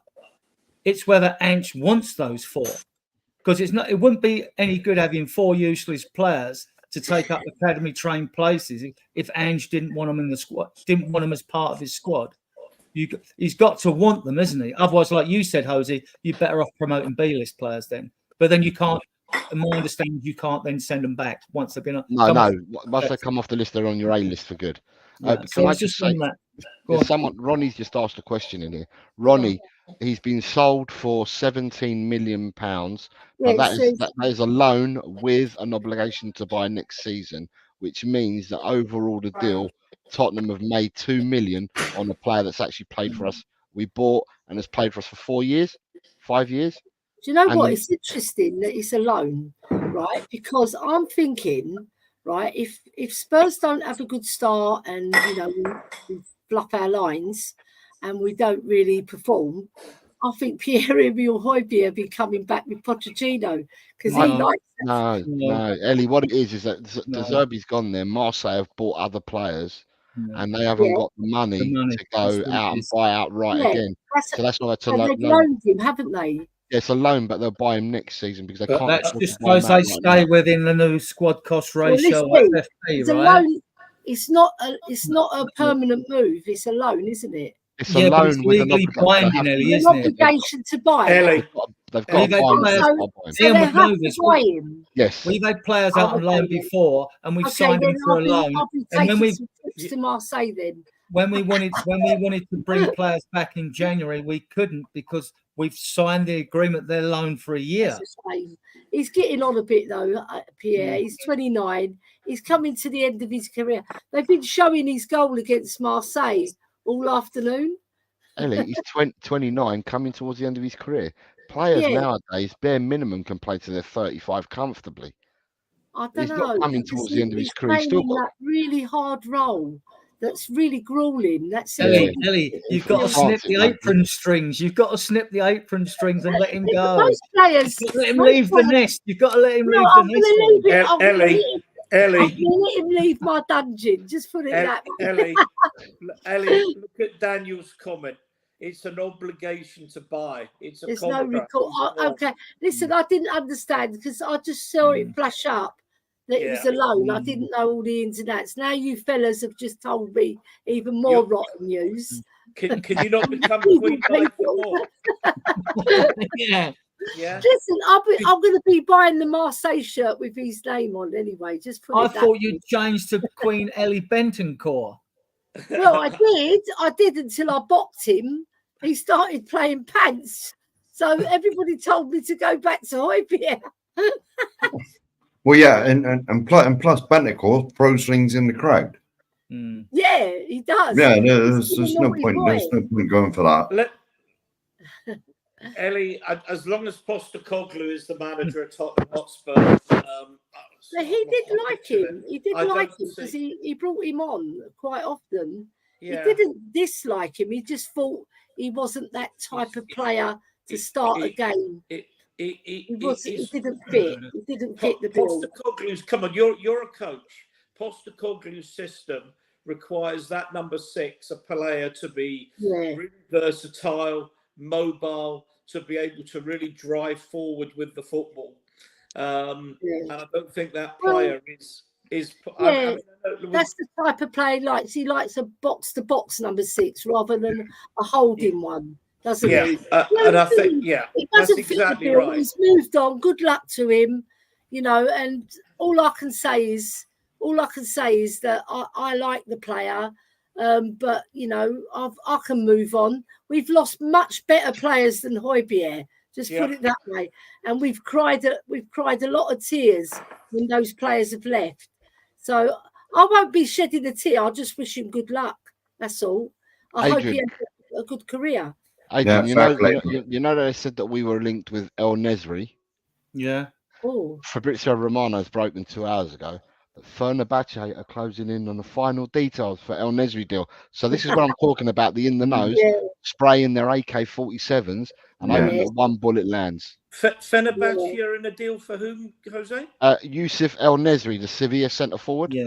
It's whether Ange wants those 4, because it wouldn't be any good having 4 useless players to take up academy trained places if Ange didn't want them in the squad, didn't want them as part of his squad. He's got to want them, isn't he? Otherwise, like you said, Jose, you're better off promoting B-list players then. But then you can't. In my understanding, you can't then send them back once they've been. Once they come off the list, they're on your A list for good. Can I just say, Ronnie's just asked a question in here. Ronnie, he's been sold for £17 million, but that is a loan with an obligation to buy next season, which means that overall the deal, Tottenham have made £2 million on a player that's actually played for us. We bought and has played for us for 4 years, 5 years. Do you know what? It's interesting that it's a loan, right? Because I'm thinking, right, if Spurs don't have a good start and, you know, we fluff our lines and we don't really perform, I think Pierre-Emile Højbjerg be coming back with Pochettino because he No. likes No, Ellie. What it is that No. De Zerbi's gone there. Marseille have bought other players, Yeah. and they haven't Yeah. got the money money. to go That's what it out and is. buy outright Yeah, again. So that's why it's a and loan. they've loaned him, haven't they? Yeah, it's a loan, but they'll buy him next season because they But can't. That's afford to just buy him because they outright stay now. within the new squad cost Well, ratio listen, FFP, it's a right? loan. It's not a permanent move. It's a loan, isn't it? It's a Yeah, but it's loan with an legally obligation. binding, Ellie, With an isn't it? obligation to buy. Ellie, They've got We've to had buy him. players- So So Ian they would have know to this. buy him. Yes. We've had players out on Okay, loan then. before, and we've Okay, signed them then for a loan. I'll be And when taking we some trips to Marseille then. when we wanted to bring players back in January, we couldn't because we've signed the agreement they're loaned for a year. That's a shame. He's getting on a bit though, Pierre. He's 29. He's coming to the end of his career. They've been showing his goal against Marseille all afternoon. Ellie, he's 29, coming towards the end of his career. Players Yeah. nowadays, bare minimum, can play to their 35 comfortably. I don't He's know. not coming because towards the end of his he's career. He's playing still in got. that really hard role. That's really grueling. That's Ellie, it. Ellie, you've got to France, snip the it won't be. apron strings. You've got to snip the apron strings and let him go. Most players. Let him most leave the players- nest. You've got to let him No, leave I'm the going to nest. leave it. I'm gonna Ellie, let Ellie, him leave my dungeon. Just put it that way. Ellie, look at Daniel's comment. It's an obligation to buy. It's a There's no contract. record. Okay, listen, I didn't understand because I just saw it flash up that it was a loan. I didn't know all the ins and outs. Now you fellas have just told me even more rotten news. Can you not become Queen by more? Yeah. Yeah. Listen, I'm going to be buying the Marseille shirt with his name on anyway. Just put I it that thought way. you'd changed to Queen Ellie Bentoncourt. Well, I did until I boxed him. He started playing pants. So everybody told me to go back to Højbjerg. Well, yeah, and plus Bentoncourt throws things in the crowd. Yeah, he does. Yeah, He's there's a no naughty point. boy. There's no point going for that. Ellie, as long as Postecoglou is the manager at Tottenham Hotspur, So he did like him. He did I like don't him because see- he brought him on quite often. yeah. He didn't dislike him. He just thought he wasn't that type of player to start a game. He didn't fit. He didn't fit the bill. Postecoglou's, come on, you're a coach. Postecoglou's system requires that number 6, a player, to be really versatile, mobile, to be able to really drive forward with the football. And I don't think that player is. That's the type of player he likes. He likes a box-to-box number 6 rather than a holding one, doesn't he? And I think, it that's doesn't fit exactly the bill. right. He's moved on. Good luck to him, and all I can say is that I like the player, but I can move on. We've lost much better players than Højbjerg. Just put it that way. And we've cried a lot of tears when those players have left. So I won't be shedding a tear. I'll just wish him good luck. That's all. I hope he has a good career. Adrian, you know they said that we were linked with El Nesri. Yeah. Oh. Fabrizio Romano's broken 2 hours ago. But Fenerbahce are closing in on the final details for El Nesri deal. So this is what I'm talking about, the in the nose, spraying their AK-47s and hoping that one bullet lands. Fenerbahce are in a deal for whom, Jose? Yusuf El Nesri, the Sevilla centre forward. Yeah.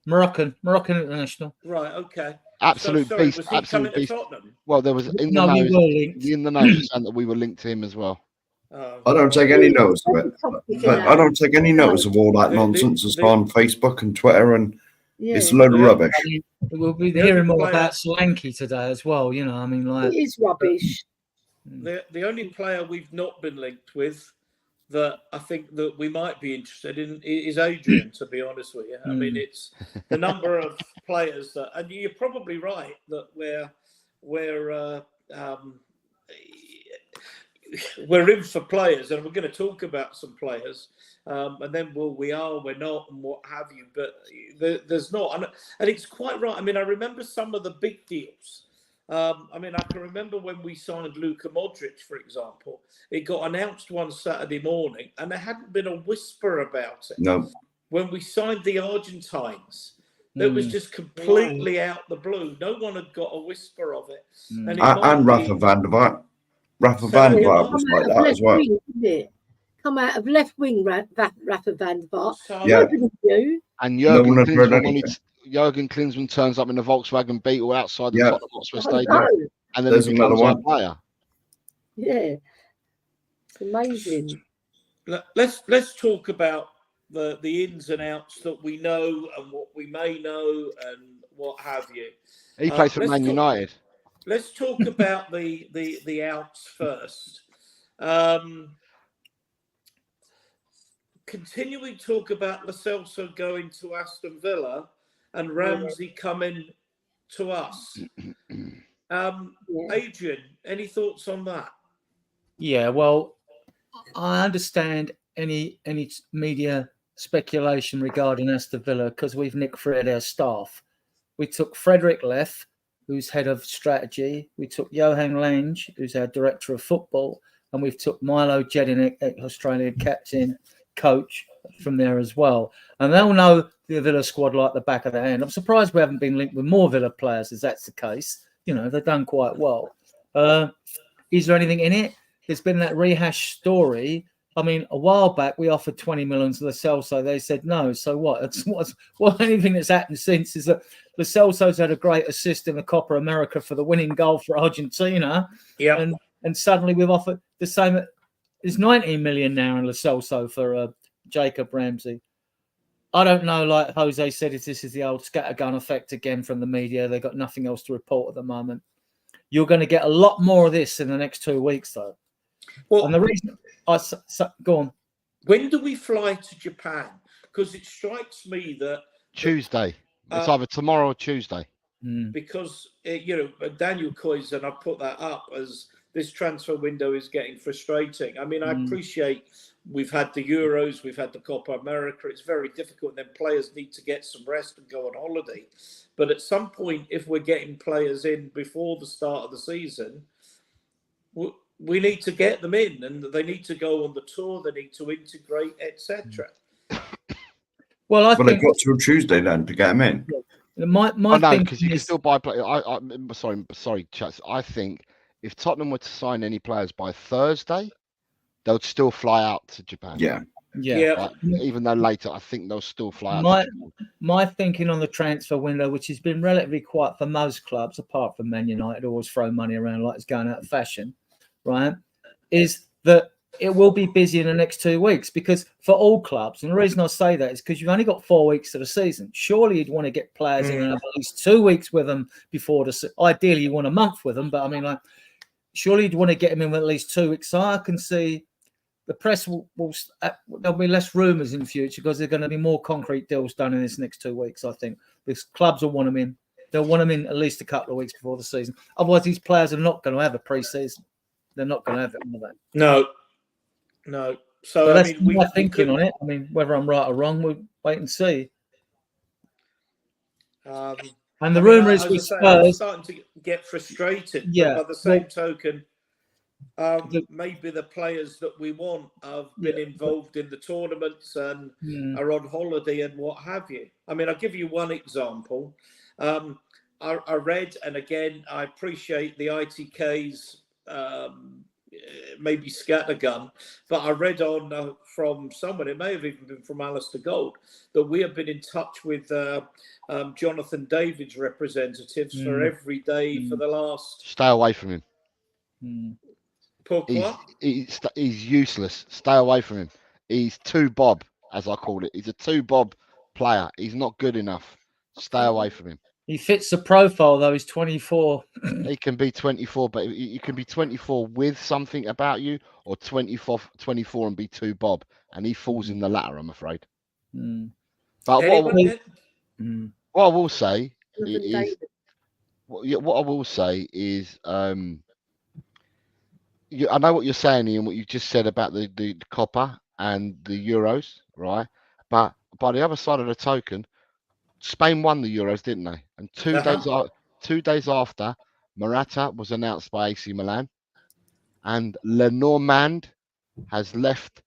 Moroccan international. Right, okay. Absolute beast. Was he absolute coming beast. to Tottenham? Well, there was in the nose, and that we were linked to him as well. I don't take any notice of it. I don't take any notice of all that nonsense that's on Facebook and Twitter, and it's a load of rubbish. We'll be hearing more about Solanke today as well. It is rubbish. The only player we've not been linked with that I think that we might be interested in is Adrian, to be honest with you. I mean, it's the number of players that, and you're probably right that we're in for players, and we're going to talk about some players, and then we're not, and what have you. But there's not, and it's quite right. I mean, I remember some of the big deals. I can remember when we signed Luka Modric, for example. It got announced one Saturday morning, and there hadn't been a whisper about it. No. When we signed the Argentines, it was just completely out the blue. No one had got a whisper of it. And Rafa van der Vaart. Rafa Say that van again, Vaart Mark. was Come like out of that left as well. wing, didn't it? Come out of left wing, Rafa van Vaart. So, Yeah. Nobody knew. And No one had heard Jurgen Klinsmann turns up in the Volkswagen Beetle outside the Yeah. Tottenham Hotspur I Stadium, know. and then There's he becomes another our one. player. Yeah, it's amazing. let's talk about the ins and outs that we know and what we may know and what have you. He plays for let's Man talk- United. Let's talk about the outs first. Continuing talk about Lo Celso going to Aston Villa and Ramsey coming to us. Adrian, any thoughts on that? Yeah, well, I understand any media speculation regarding Aston Villa because we've nicked three of their staff. We took Frederick Leff, who's head of strategy. We took Johan Lange, who's our director of football, and we've took Milo Jedinek, Australian captain, coach, from there as well. And they'll know the Villa squad like the back of their hand. I'm surprised we haven't been linked with more Villa players, as that's the case. You know, they've done quite well. Is there anything in it? There's been that rehash story. I mean, a while back we offered 20 million to Lo Celso. They said no. So what? Anything that's happened since is that Lo Celso's had a great assist in the Copa America for the winning goal for Argentina. Yeah. And suddenly we've offered the same. There's 19 million now in Lo Celso for Jacob Ramsey. I don't know. Like Jose said, if this is the old scattergun effect again from the media, they've got nothing else to report at the moment. You're going to get a lot more of this in the next 2 weeks, though. Well, and the reason go on. When do we fly to Japan? Because it strikes me that Tuesday. It's either tomorrow or Tuesday. Because Daniel Coyson, I put that up as this transfer window is getting frustrating. I mean, I appreciate we've had the Euros, we've had the Copa America. It's very difficult. And then players need to get some rest and go on holiday. But at some point, if we're getting players in before the start of the season, we need to get them in, and they need to go on the tour. They need to integrate, etc. Well, they've got till Tuesday then to get them in. My no, because you can still buy players. Sorry, chats. I think if Tottenham were to sign any players by Thursday, they'll still fly out to Japan. Yeah. Like, even though later, I think they'll still fly out. My thinking on the transfer window, which has been relatively quiet for most clubs, apart from Man United, always throw money around like it's going out of fashion, right? Is that it will be busy in the next 2 weeks, because for all clubs, and the reason I say that is because you've only got 4 weeks of the season. Surely you'd want to get players in and have at least 2 weeks with them before ideally you want a month with them, but I mean, like, surely you'd want to get them in with at least 2 weeks. So I can see the press will there'll be less rumours in the future because there's going to be more concrete deals done in this next 2 weeks. I think these clubs will want them in. They'll want them in at least a couple of weeks before the season. Otherwise, these players are not going to have a pre-season. They're not going to have it, are they? No. So that's I mean, my thinking on it. I mean, whether I'm right or wrong, we'll wait and see. And the rumour is with Spurs. I'm starting to get frustrated. Yeah. But by the same token, maybe the players that we want have been involved in the tournaments and are on holiday and what have you. I mean, I'll give you one example. I read, and again, I appreciate the ITK's maybe scattergun, but I read on from someone, it may have even been from Alistair Gold, that we have been in touch with Jonathan David's representatives for every day for the last... Stay away from him. Pourquoi? He's useless. Stay away from him. He's too Bob, as I call it. He's a too Bob player. He's not good enough. Stay away from him. He fits the profile, though. He's 24. He can be 24, but you can be 24 with something about you, or 24 and be too Bob, and he falls in the latter, I'm afraid. But what I will say is, I know what you're saying, Ian, what you just said about the Copa and the Euros, right? But by the other side of the token, Spain won the Euros, didn't they? And 2 days after, Morata was announced by AC Milan, and Lenormand has left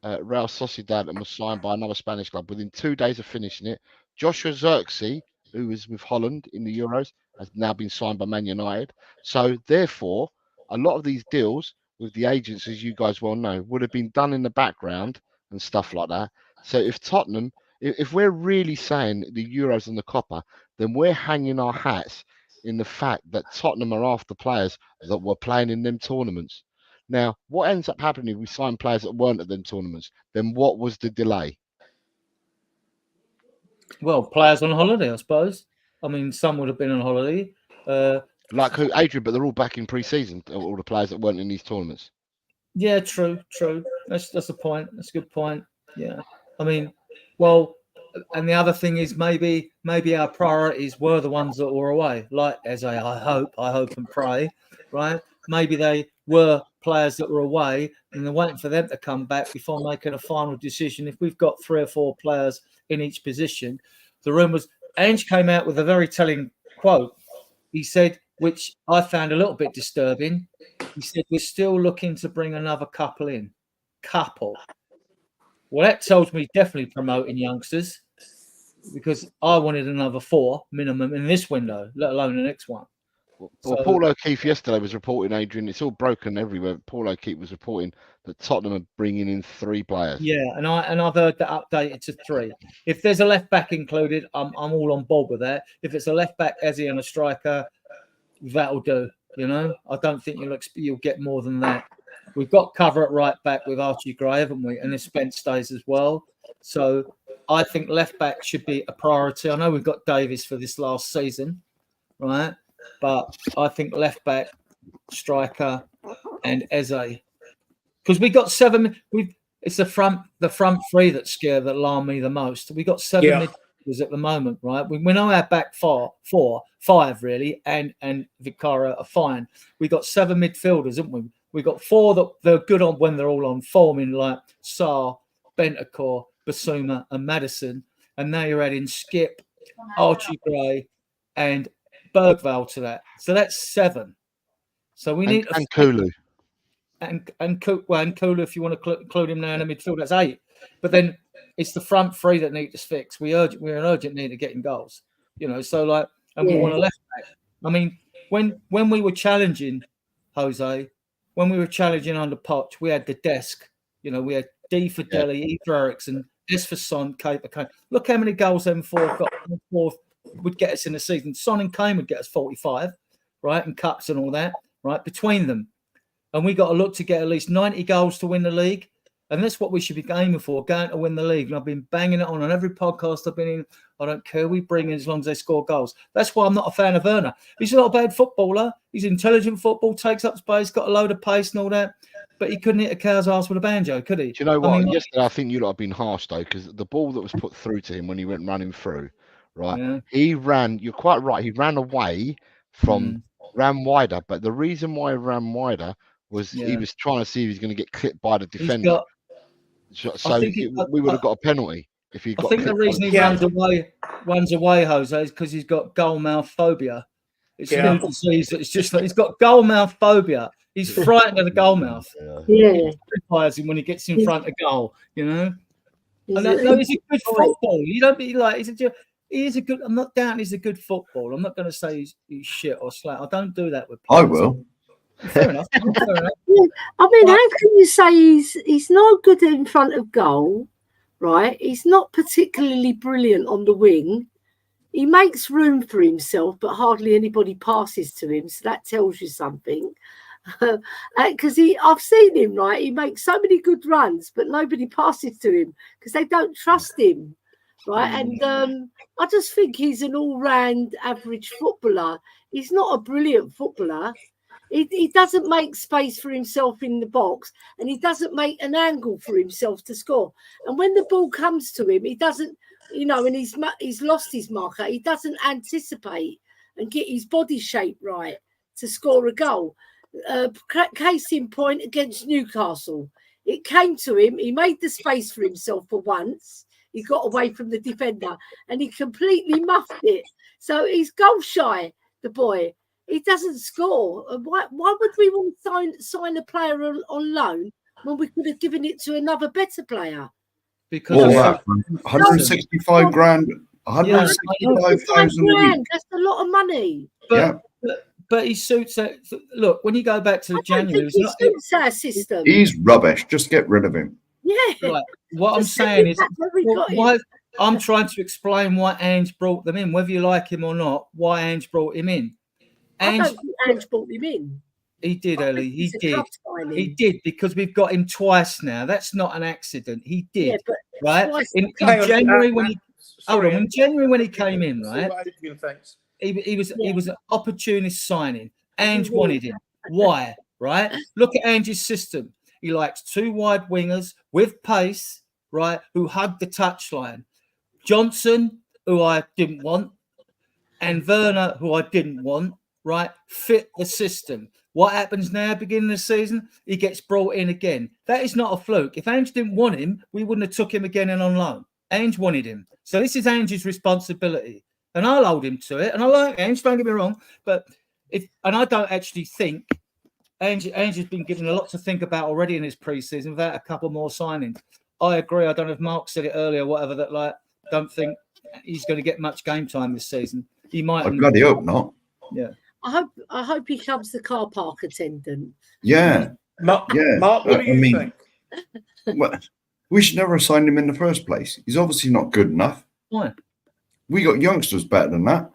Real Sociedad and was signed by another Spanish club. Within 2 days of finishing it, Joshua Zirkzee, who was with Holland in the Euros, has now been signed by Man United. So therefore, a lot of these deals with the agents, as you guys well know, would have been done in the background and stuff like that. So if Tottenham, if we're really saying the Euros and the Copper, then we're hanging our hats in the fact that Tottenham are after players that were playing in them tournaments. Now, what ends up happening if we sign players that weren't at them tournaments? Then what was the delay? Well, players on holiday, I suppose. I mean, some would have been on holiday. Like who, Adrian, but they're all back in pre-season, all the players that weren't in these tournaments. Yeah, true. That's a point. That's a good point. Yeah. I mean, well, and the other thing is maybe our priorities were the ones that were away. Like as I hope and pray, right? Maybe they were players that were away and they're waiting for them to come back before making a final decision. If we've got 3 or 4 players in each position, the rumours. Ange came out with a very telling quote. He said, which I found a little bit disturbing. He said, we're still looking to bring another couple in. Couple. Well, that tells me definitely promoting youngsters, because I wanted another 4 minimum in this window, let alone the next one. Well, Paul O'Keefe yesterday was reporting, Adrian, it's all broken everywhere. Paul O'Keefe was reporting that Tottenham are bringing in 3 players. Yeah, and I've heard that updated to 3. If there's a left back included, I'm all on board with that. If it's a left back, Eze, and a striker, that'll do. You know, I don't think you'll get more than that. We've got cover at right back with Archie Gray, haven't we? And if Spence stays as well. So I think left back should be a priority. I know we've got Davies for this last season, right? But I think left back, striker, and Eze, because we got 7. It's the front 3 that alarm me the most. We got 7 midfielders at the moment, right? We know our back 5 really, and Vicara are fine. We got 7 midfielders, haven't we? We got 4 that they're good on when they're all on form, in like Sarr, Bentancur, Basuma, and Maddison. And now you're adding Skip, Archie Gray, and Bergvall to that. So that's 7. So we need and Kulu. And Kulu, if you want to include him now in the midfield, that's 8. But then it's the front 3 that need to fix. We're an urgent need to get in goals, you know. So like, and we want a left back. I mean, when we were challenging Jose, when we were challenging under Poch, we had the desk. You know, we had D for Delhi, E for Ericsson, S for Son, K for Kane. Look how many goals them 4 got. 4th would get us in the season. Son and Kane would get us 45, right, and cups and all that, right, between them. And we got to look to get at least 90 goals to win the league. And that's what we should be aiming for, going to win the league. And I've been banging it on every podcast I've been in. I don't care who we bring in as long as they score goals. That's why I'm not a fan of Werner. He's not a bad footballer. He's intelligent football, takes up space, got a load of pace and all that. But he couldn't hit a cow's ass with a banjo, could he? Do you know what? I mean, yesterday, I think you lot have been harsh, though, because the ball that was put through to him when he went running through, right? Yeah. He ran, you're quite right, he ran away from, ran wider. But the reason why he ran wider was he was trying to see if he's going to get clipped by the defender. We would have got a penalty if he got clipped. I think the reason he runs away, Jose, is because he's got goal mouth phobia. It's a new disease. It's just like he's got goal mouth phobia. He's frightened of the goal mouth. It terrifies him when he gets in front of goal, you know. And he's a good footballer. You don't be like, he is a good. I'm not doubting he's a good footballer. I'm not going to say he's shit or slack. I don't do that with players. I will. Fair enough. I mean, how can you say he's not good in front of goal, right? He's not particularly brilliant on the wing. He makes room for himself, but hardly anybody passes to him. So that tells you something. Because I've seen him, right? He makes so many good runs, but nobody passes to him because they don't trust him, right? And I just think he's an all-round average footballer. He's not a brilliant footballer. He doesn't make space for himself in the box, and he doesn't make an angle for himself to score. And when the ball comes to him, he doesn't, you know, and he's lost his marker. He doesn't anticipate and get his body shape right to score a goal. Case in point against Newcastle, it came to him. He made the space for himself for once. He got away from the defender, and he completely muffed it. So he's goal shy, the boy. He doesn't score. Why would we want to sign a player on loan when we could have given it to another better player? Because 165 grand, 165,000 a week. That's a lot of money. But but he suits that. Look, when you go back to I don't January, think he suits our system. He's rubbish. Just get rid of him. Yeah. Right. What I'm Just send saying him is, back where we got him. why, I'm trying to explain why Ange brought them in, whether you like him or not. Why Ange brought him in? I don't think Ange brought him in. He did, I Ellie. think He it's a did. club signing. He did, because we've got him twice now. That's not an accident. He did. Yeah, but Right. twice In Hang on, January when he sorry, hold on, in January when he came in, right? Adrian, thanks. He was an opportunist signing. Ange Mhm. wanted him. Why? Right? Look at Ange's system. He likes two wide wingers with pace, right, who hug the touchline. Johnson, who I didn't want, and Werner, who I didn't want, right, fit the system. What happens now, beginning of the season? He gets brought in again. That is not a fluke. If Ange didn't want him, we wouldn't have took him again and on loan. Ange wanted him. So this is Ange's responsibility. And I'll hold him to it. And I like Ange, don't get me wrong. But I don't actually think Ange has been given a lot to think about already in his preseason without a couple more signings. I agree. I don't know if Mark said it earlier or whatever, that like don't think he's going to get much game time this season. He might. I bloody hope not. Yeah. I hope he becomes the car park attendant. Yeah. Mark, Yeah. Mark, what do you think? Well, we should never have signed him in the first place. He's obviously not good enough. Why? We got youngsters better than that.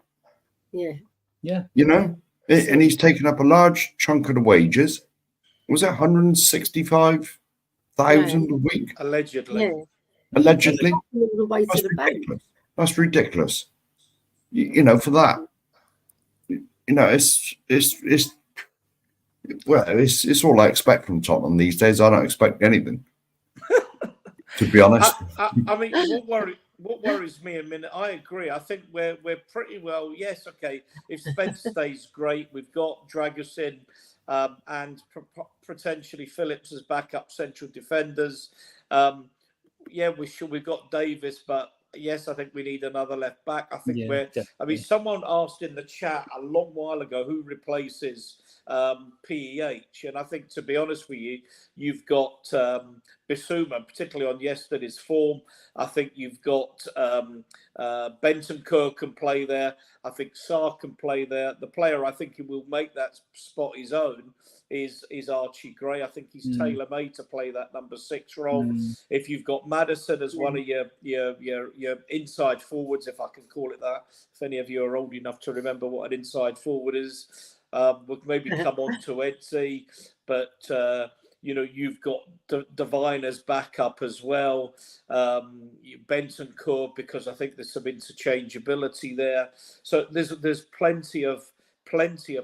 Yeah. Yeah. You know? And he's taken up a large chunk of the wages. Was it 165,000 a week? Allegedly. Yeah. Allegedly. All the way to That's the bank. ridiculous. That's ridiculous. You know, for that. You know, it's all I expect from Tottenham these days. I don't expect anything, to be honest. I mean, what worries me a minute? I agree. I think we're pretty well. Yes, okay. If Spence stays, great. We've got Dragusin and potentially Phillips as backup central defenders. Yeah, we've got Davis, but yes, I think we need another left back. I think I mean, someone asked in the chat a long while ago who replaces PEH, and I think, to be honest with you, you've got Bissouma, particularly on yesterday's form. I think you've got Bentancur can play there. I think Sarr can play there. The player I think who will make that spot his own is Archie Gray. I think he's tailor-made to play that number 6 role. If you've got Maddison as one of your inside forwards, if I can call it that, if any of you are old enough to remember what an inside forward is, we'll maybe come on to Etsy, but you know, you've got Devine as backup as well. Bentancur, because I think there's some interchangeability there. So there's plenty of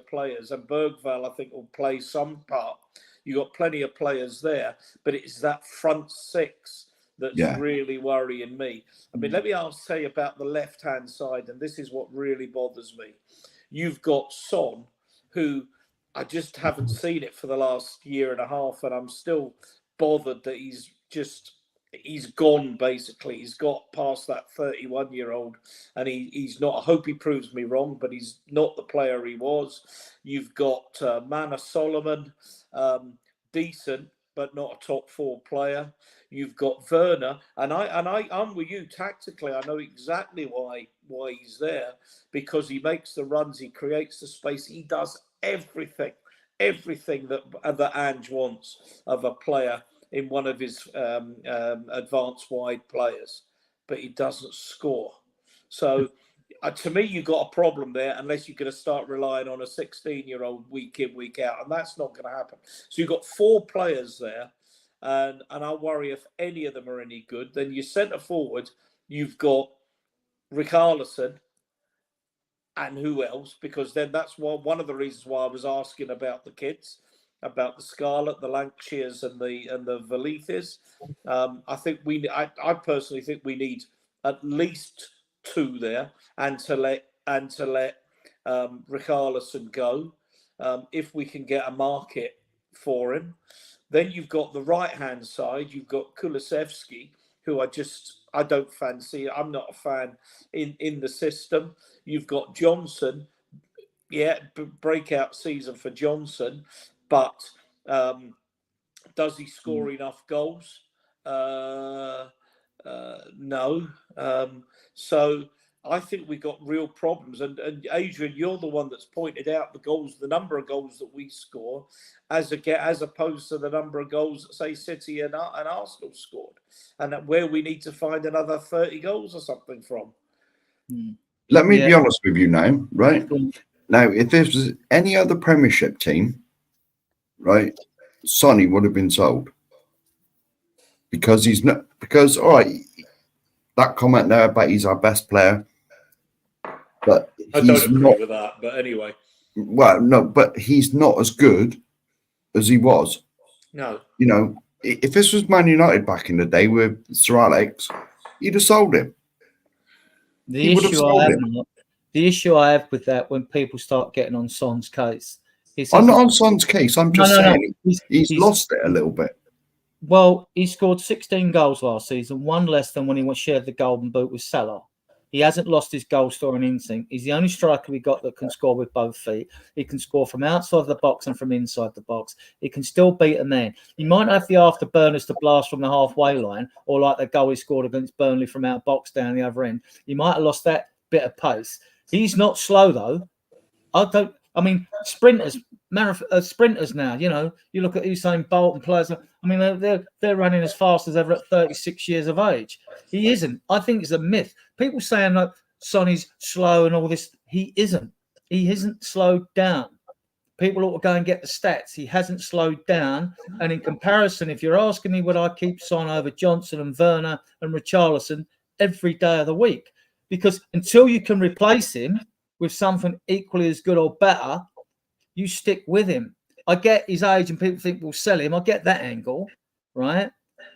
players, and Bergvall I think will play some part. You've got plenty of players there, but it's that front 6 that's really worrying me. I mean, let me say about the left-hand side, and this is what really bothers me. You've got Son, who I just haven't seen it for the last year and a half, and I'm still bothered that he's gone, basically. He's got past that 31-year-old, and he's not. I hope he proves me wrong, but he's not the player he was. You've got Mana Solomon, decent, but not a top 4 player. You've got Werner, and I'm with you tactically. I know exactly why he's there, because he makes the runs, he creates the space, he does everything that Ange wants of a player in one of his advanced wide players, but he doesn't score. So to me, you've got a problem there unless you're going to start relying on a 16-year-old week in, week out, and that's not going to happen. So you've got 4 players there, and I worry if any of them are any good. Then your centre forward, you've got Richarlison, and who else? Because then that's one of the reasons why I was asking about the kids, about the Scarlet, the Lancashires, and the Velithis. I think I personally think we need at least 2 there, and to let Richarlison go, if we can get a market for him. Then you've got the right-hand side. You've got Kulusevski, who I don't fancy. I'm not a fan in the system. You've got Johnson. Yeah, breakout season for Johnson. But does he score enough goals? No. So I think we got real problems. And Adrian, you're the one that's pointed out the number of goals that we score, as opposed to the number of goals that, say, City and Arsenal scored, and where we need to find another 30 goals or something from. Let me be honest with you now, right? Now, if this was any other Premiership team, right, Sonny would have been sold. Because he's not, because, all right, that comment there about he's our best player, but I don't agree with that, but anyway. Well, no, but he's not as good as he was. No. You know, if this was Man United back in the day with Sir Alex, he'd have sold him. The issue I have with that, when people start getting on Son's case, I'm not on Son's case. I'm just saying he's lost it a little bit. Well, he scored 16 goals last season, one less than when he shared the golden boot with Salah. He hasn't lost his goal scoring instinct. He's the only striker we got that can score with both feet. He can score from outside the box and from inside the box. He can still beat a man. He might have the afterburners to blast from the halfway line, or like the goal he scored against Burnley from out box down the other end. He might have lost that bit of pace. He's not slow though. Sprinters now. You know, you look at Usain Bolt and players. I mean, they're running as fast as ever at 36 years of age. He isn't. I think it's a myth. People saying like Sonny's slow and all this. He isn't. He hasn't slowed down. People ought to go and get the stats. He hasn't slowed down. And in comparison, if you're asking me, would I keep Son over Johnson and Werner and Richarlison every day of the week? Because until you can replace him with something equally as good or better, you stick with him. I get his age and people think we'll sell him. I get that angle, right?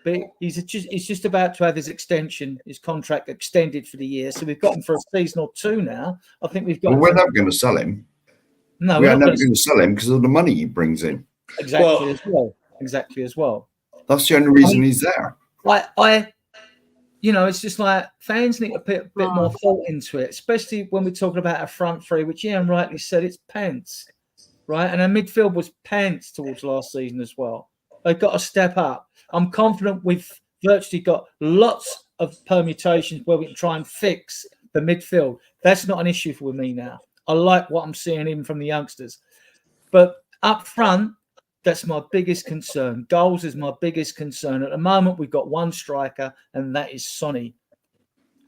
But he's just about to have his contract extended for the year. So we've got him for a season or two now. I think we've got. Well, we're never going to sell him. No, we're never going to sell him because of the money he brings in. Exactly as well. That's the only reason he's there. It's just like fans need to put a bit more thought into it, especially when we're talking about our front three, which Ian rightly said, it's pants, right? And our midfield was pants towards last season as well. They've got to step up. I'm confident we've virtually got lots of permutations where we can try and fix the midfield. That's not an issue for me now. I like what I'm seeing even from the youngsters. But up front, that's my biggest concern. Goals is my biggest concern. At the moment, we've got one striker, and that is Sonny.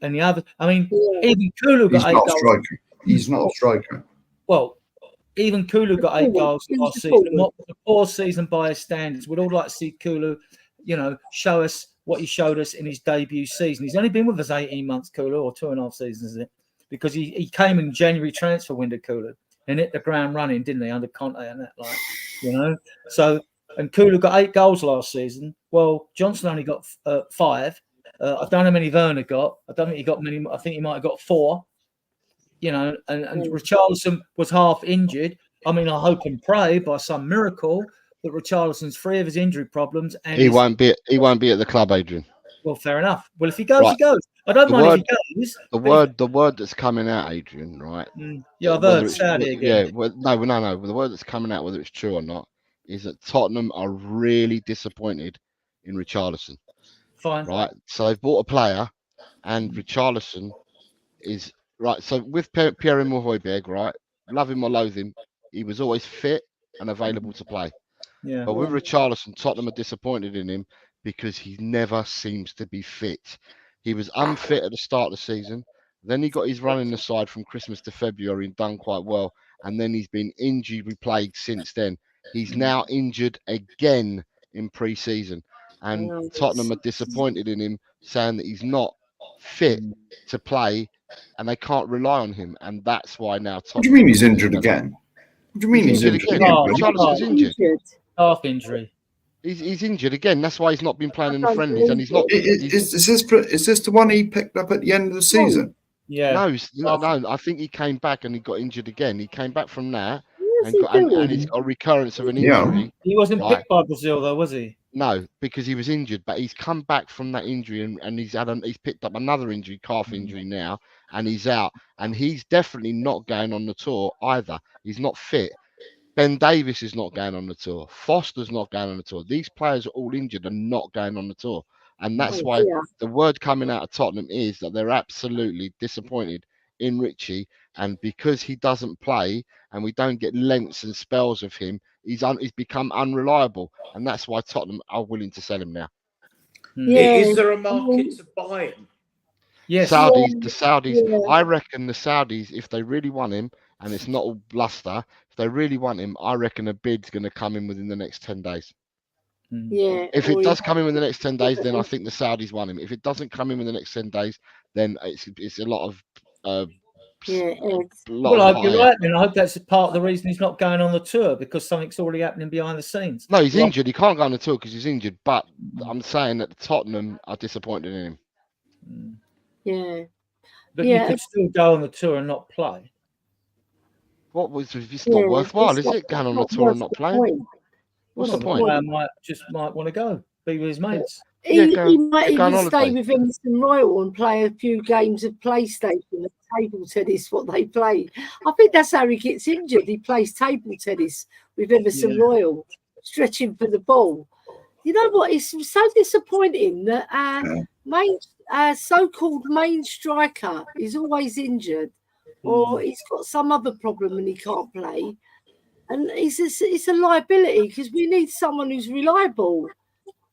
And the other, even Kulu got 8 goals. He's not a striker. Well, even Kulu got 8 goals last season. What was a poor season by his standards? We'd all like to see Kulu, show us what he showed us in his debut season. He's only been with us 18 months, Kulu, or 2.5 seasons, is it? Because he came in January transfer window, Kulu, and hit the ground running, didn't he, under Conte and that, So, and Kulu got 8 goals last season. Well, Johnson only got 5. I don't know how many Werner got. I don't think he got many. I think he might have got 4. And Richarlison was half injured. I hope and pray by some miracle that Richarlison's free of his injury problems. And he won't be at the club, Adrian. Well, fair enough. Well, if he goes, he goes. I don't mind if he goes. The word that's coming out, Adrian, right? I've heard Saudi again. Yeah, no. The word that's coming out, whether it's true or not, is that Tottenham are really disappointed in Richarlison. Fine. Right. So they've bought a player, and Richarlison is right. So with Pierre-Emile Højbjerg, right? Love him or loathe him, he was always fit and available to play. Yeah. But with Richarlison, Tottenham are disappointed in him because he never seems to be fit. He was unfit at the start of the season. Then he got his run in the side from Christmas to February and done quite well. And then he's been injury plagued since then. He's now injured again in pre-season. And Tottenham are disappointed in him, saying that he's not fit to play and they can't rely on him. And that's why now Tottenham... What do you mean he's injured again? What do you mean he's injured again? Richarlison's injured. Half injury. He's injured again. That's why he's not been playing in the friendlies, and he's not. Is this the one he picked up at the end of the season? Yeah. No. I think he came back and he got injured again. He came back from that and he's got a recurrence of an injury. Yeah. He wasn't picked by Brazil though, was he? No, because he was injured. But he's come back from that injury and he's picked up another injury, calf injury now, and he's out. And he's definitely not going on the tour either. He's not fit. Ben Davies is not going on the tour. Foster's not going on the tour. These players are all injured and not going on the tour. And that's why the word coming out of Tottenham is that they're absolutely disappointed in Richie, and because he doesn't play and we don't get lengths and spells of him, he's become unreliable, and that's why Tottenham are willing to sell him now. Yeah. Is there a market to buy him? Yes. Saudis, the Saudis. Yeah. I reckon the Saudis, if they really want him, and it's not all bluster, if they really want him, I reckon a bid's going to come in within the next 10 days. Yeah. If it does come in within the next 10 days, then I think the Saudis want him. If it doesn't come in within the next 10 days, then it's a lot of Well, I hope you're right, and I hope that's part of the reason he's not going on the tour, because something's already happening behind the scenes. No, he's injured. He can't go on the tour because he's injured. But I'm saying that Tottenham are disappointed in him. Yeah. But you could still go on the tour and not play. It's not worthwhile, is it? Going on the tour and not playing? What's the point? I might want to go be with his mates. He might even stay with Emerson Royal and play a few games of PlayStation and table tennis, what they play. I think that's how he gets injured. He plays table tennis with Emerson Royal, stretching for the ball. You know what? It's so disappointing that our so-called main striker is always injured, or he's got some other problem and he can't play. And it's a liability, because we need someone who's reliable.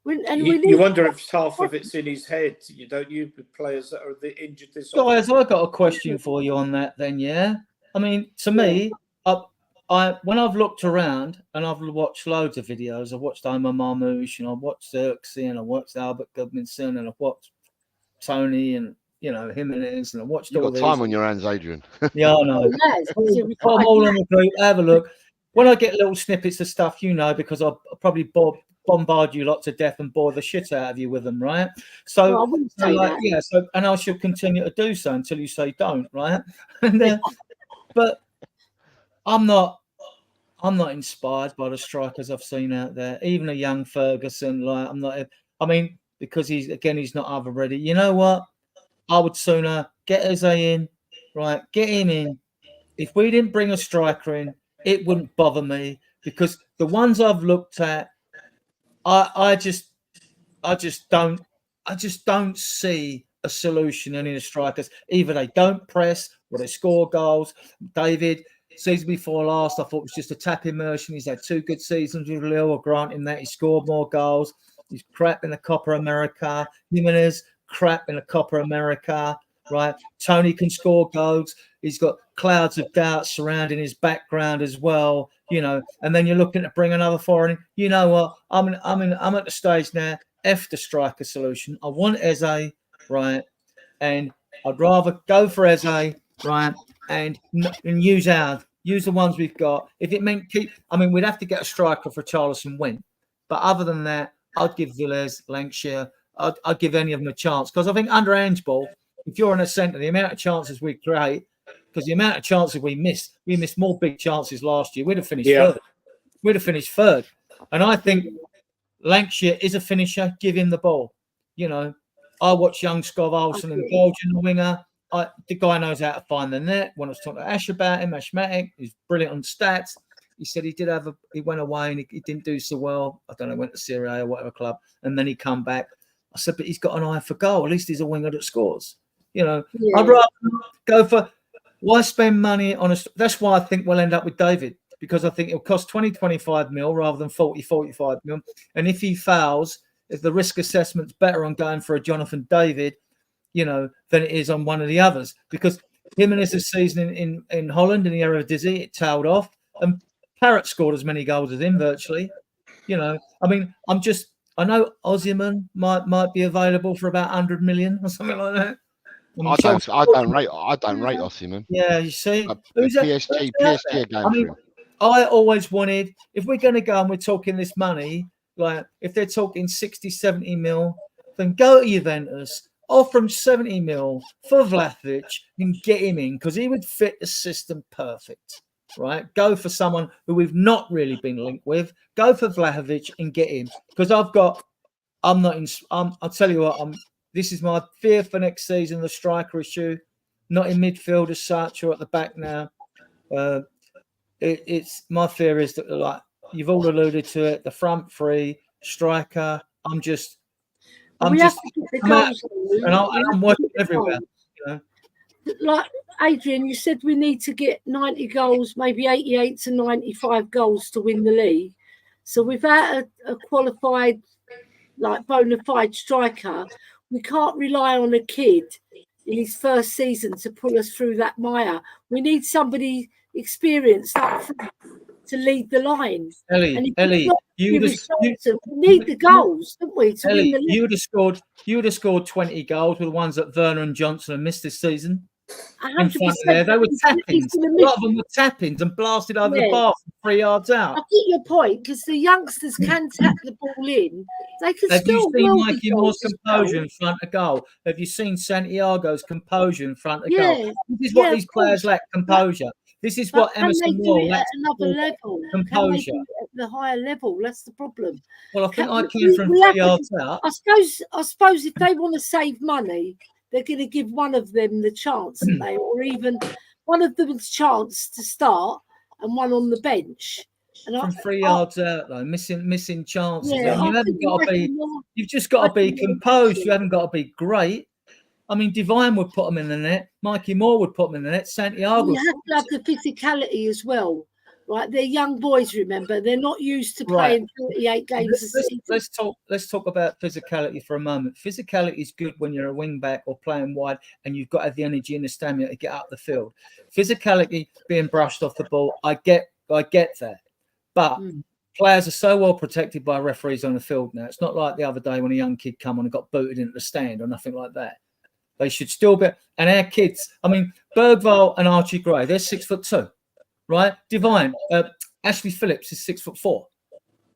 You wonder if half of it's in his head. You with players that are injured this often. Guys, I got a question for you on that then, yeah? I mean, to me, when I've looked around and I've watched loads of videos, I've watched Omar Marmoush and I've watched Xerxes and I've watched Albert Gudmundsson and I've watched Tony and, Jimenez, and I've watched all these. You've got time on your hands, Adrian. Yeah, I know. I'm all in the group. Have a look. When I get little snippets of stuff, because I'll probably bombard you lot to death and bore the shit out of you with them, right? So, and I shall continue to do so until you say don't, right? But I'm not inspired by the strikers I've seen out there. Even a young Ferguson, because he's not other ready. You know what? I would sooner get Eze in, right? Get him in. If we didn't bring a striker in, it wouldn't bother me, because the ones I've looked at, I just don't see a solution in the strikers. Either they don't press or they score goals. David, season before last, I thought it was just a tap immersion. He's had 2 good seasons with Lille. I'll grant him that. He scored more goals. He's crap in the Copa America. Jimenez, crap in the Copa America. Right, Tony can score goals. He's got clouds of doubt surrounding his background as well, And then you're looking to bring another foreign in. You know what? I'm at the stage now. F the striker solution. I want Eze, right, and I'd rather go for Eze, right, and use the ones we've got. If it meant we'd have to get a striker for Charleston Went, but other than that, I'd give Villas, Lancashire, I'd give any of them a chance, because I think under handball, if you're in a centre, the amount of chances we create, because the amount of chances we missed more big chances last year. We'd have finished third. We'd have finished third. And I think Lancashire is a finisher. Give him the ball. I watch young Skov Olsen in the Belgian winger. The guy knows how to find the net. When I was talking to Ash about him, Ashmatic, he's brilliant on stats. He said he went away and he didn't do so well. I don't know, went to Serie A or whatever club, and then he come back. I said, but he's got an eye for goal. At least he's a winger that scores. I'd rather go for, why spend money on that's why I think we'll end up with David, because I think it'll cost 20-25 mil rather than 40-45 mil. And if he fouls, if the risk assessment's better on going for a Jonathan David, than it is on one of the others, because Jimenez's season in Holland in the Eredivisie, it tailed off, and Parrott scored as many goals as him virtually. I know Osimhen might be available for about 100 million or something like that. I don't rate Osimhen. Yeah, you see, PSG again. I always wanted, if we're going to go and we're talking this money, like if they're talking 60-70 mil, then go to Juventus, offer him 70 mil for Vlahovic and get him in, because he would fit the system perfect. Right, go for someone who we've not really been linked with. Go for Vlahovic and get him, because I'll tell you what, this is my fear for next season, the striker issue. Not in midfield as such or at the back now. It's my fear is that, like you've all alluded to it, the front three striker. I'm watching everywhere. like Adrian, you said we need to get 90 goals, maybe 88 to 95 goals to win the league. So without a qualified, like bona fide striker, we can't rely on a kid in his first season to pull us through that mire. We need somebody experienced up front to lead the line. Ellie, we need the goals, don't we, to win the league? You would have scored 20 goals with the ones that Werner and Johnson have missed this season. 100%. In front of there, they were tap-ins. A lot of them were tap-ins and blasted over the bar from 3 yards out. I get your point, because the youngsters can tap the ball in. They can Have still. you seen Mikey Moore's composure in front of goal? Have you seen Santiago's composure in front of goal? This is what these players lack, composure. This is what Emerson Moore lacks. At another level, composure. At the higher level, that's the problem. Well, I think I came from 3 yards out. I suppose if they want to save money, they're going to give one of them the chance, or even one of them's chance to start and one on the bench. And from 3 yards out, though, missing chances. Yeah, you haven't got to be. You've just got to be composed. You haven't got to be great. I mean, Divine would put them in the net. Mikey Moore would put them in the net. Santiago. You have to have the physicality as well, right? They're young boys. Remember, they're not used to playing 38 games a season. Let's talk about physicality for a moment. Physicality is good when you're a wing back or playing wide, and you've got to have the energy and the stamina to get up the field. Physicality, being brushed off the ball, I get that, but. Players are so well protected by referees on the field now. It's not like the other day when a young kid come on and got booted into the stand or nothing like that. They should still be. And our kids, I mean, Bergvall and Archie Gray, they're 6'2", right? Divine, Ashley Phillips is 6'4".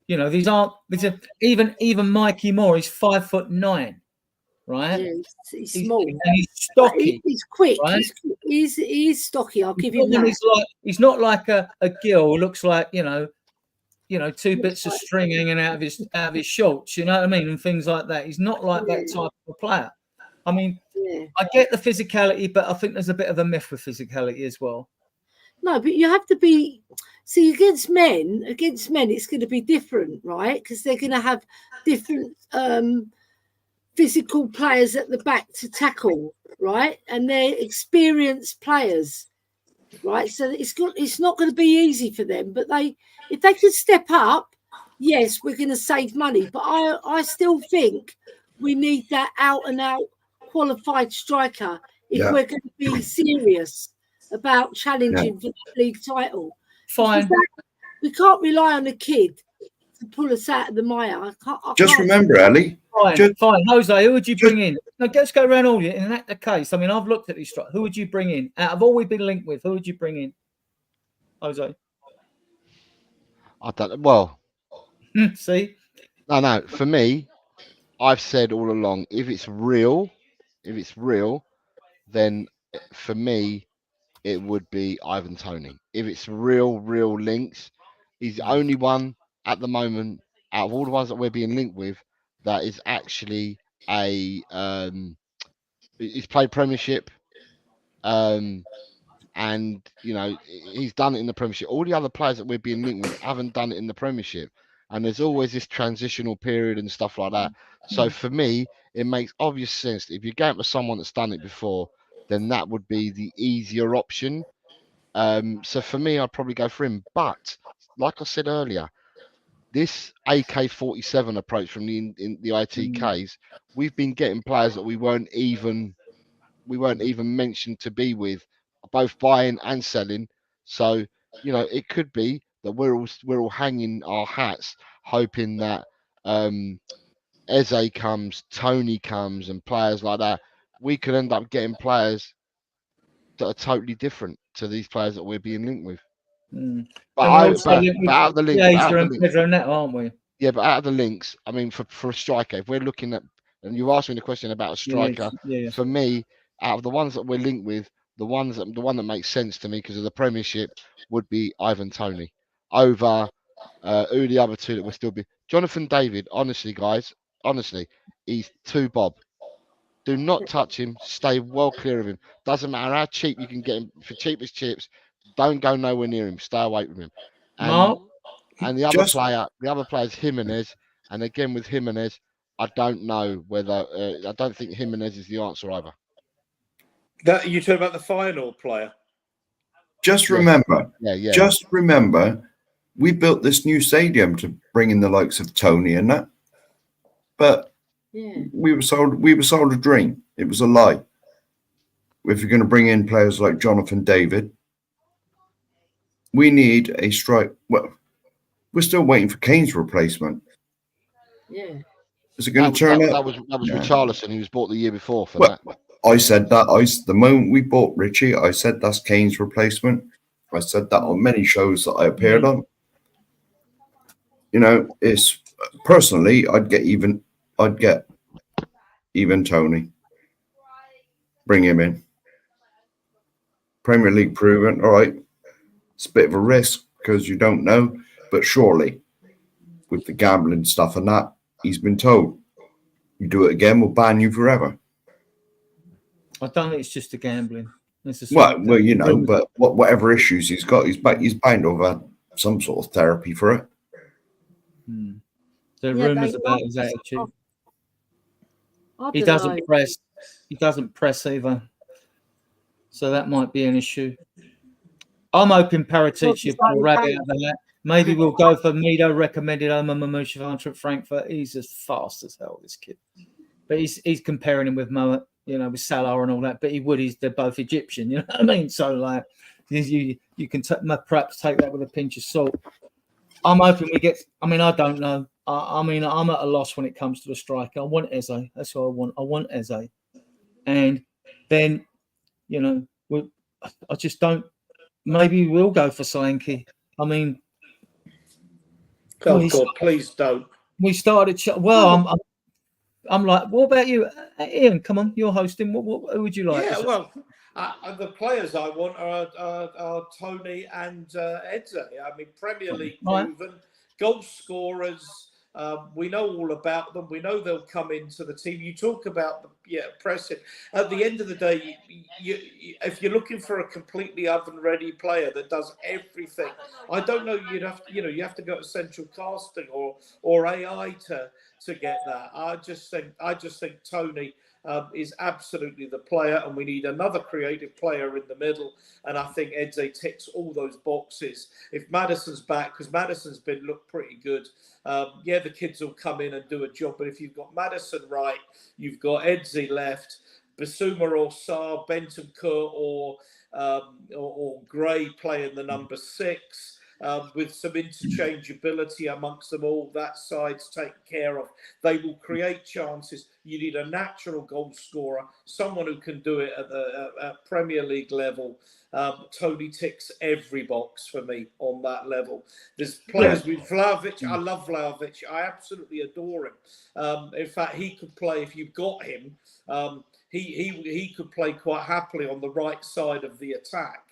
You know, these are even Mikey Moore is 5'9", right? Yeah, he's small and he's stocky. He's quick. Right? He's stocky. I'll give him that. He's not like a Gill who looks like two bits of string hanging out of his shorts. You know what I mean, and things like that. He's not like that type of player. I mean, I get the physicality, but I think there's a bit of a myth with physicality as well. No, but you have to be. See, against men, it's going to be different, right? Because they're going to have different physical players at the back to tackle, right? And they're experienced players, right? So it's not going to be easy for them. But if they could step up, yes, we're going to save money. But I still think we need that out and out qualified striker if we're going to be serious about challenging for the league title. Fine. We can't rely on a kid to pull us out of the mire. Remember, Ellie. Fine. Jose, who would you bring in? Now, let's go around all you. In that case, I mean, I've looked at these strikers. Who would you bring in? Out of all we've been linked with, who would you bring in? Jose? I don't. Well, see? No. For me, I've said all along, if it's real, then for me, it would be Ivan Toney. If it's real links, he's the only one at the moment out of all the ones that we're being linked with that is actually he's played Premiership, and he's done it in the Premiership. All the other players that we're being linked with haven't done it in the Premiership, and there's always this transitional period and stuff like that. So for me, it makes obvious sense that if you're going for someone that's done it before, then that would be the easier option. So for me, I'd probably go for him. But like I said earlier, this AK-47 approach from the ITKs, we've been getting players that we weren't even mentioned to be with, both buying and selling. So it could be that we're all hanging our hats, hoping that Eze comes, Tony comes, and players like that. We could end up getting players that are totally different to these players that we're being linked with. But out of the links, aren't we? Yeah, but out of the links, I mean, for a striker, if we're looking at, and you asked me the question about a striker, for me, out of the ones that we're linked with, the one that makes sense to me because of the Premiership would be Ivan Toney over who the other two that will still be. Jonathan David, honestly, guys, he's too bob. Do not touch him. Stay well clear of him. Doesn't matter how cheap you can get him for cheapest chips. Don't go nowhere near him. Stay away from him. And the other player is Jimenez. And again with Jimenez, I don't know whether I don't think Jimenez is the answer either. That you talking about the final player? Just remember, Yeah. just remember, we built this new stadium to bring in the likes of Tony and that, but we were sold a dream. It was a lie. If you're going to bring in players like Jonathan David, we need a strike. Well, we're still waiting for Kane's replacement. Yeah. Is it going to turn up? That was Richarlison. He was bought the year before for that. I said that. The moment we bought Richie, I said that's Kane's replacement. I said that on many shows that I appeared on. You know, it's personally, I'd get even Tony. Bring him in. Premier League proven. All right. It's a bit of a risk because you don't know, but surely with the gambling stuff and that, he's been told, you do it again, we'll ban you forever. I don't think it's just the gambling. Well, you know, but whatever issues he's got, he's bound to have had some sort of therapy for it. The rumours about his attitude. He doesn't press. He doesn't press either. So that might be an issue. I'm hoping Paratici will rabbit out of that. Maybe we'll go for Mido recommended Omar Mamouche at Frankfurt. He's as fast as hell, this kid. But he's comparing him with Mo, you know, with Salah and all that. But they're both Egyptian, you know what I mean? So like, you can perhaps take that with a pinch of salt. I'm hoping we get. I mean, I don't know. I mean, I'm at a loss when it comes to the striker. I want Eze. That's what I want. I want Eze. And then, you know, I just don't. Maybe we'll go for Solanke. I mean, God, please don't. We started. Well, I'm like, what about you, Ian? Come on, you're hosting. Who would you like? Yeah, well, the players I want are Tony and Eze. I mean, Premier League proven goal scorers. We know all about them. We know they'll come into the team. You talk about pressing. At the end of the day, if you're looking for a completely oven-ready player that does everything, I don't know. You have to go to central casting or AI to get that. I just think Tony is absolutely the player, and we need another creative player in the middle. And I think Eze ticks all those boxes. If Maddison's back, because Maddison's looked pretty good. The kids will come in and do a job. But if you've got Maddison right, you've got Eze left, Basuma or Sarr, Bentancur or Gray playing the number 6. With some interchangeability amongst them all, that side's taken care of. They will create chances. You need a natural goal scorer, someone who can do it at Premier League level. Tony ticks every box for me on that level. There's players with Vlahovic. I love Vlahovic. I absolutely adore him. In fact, he could play if you've got him. He could play quite happily on the right side of the attack.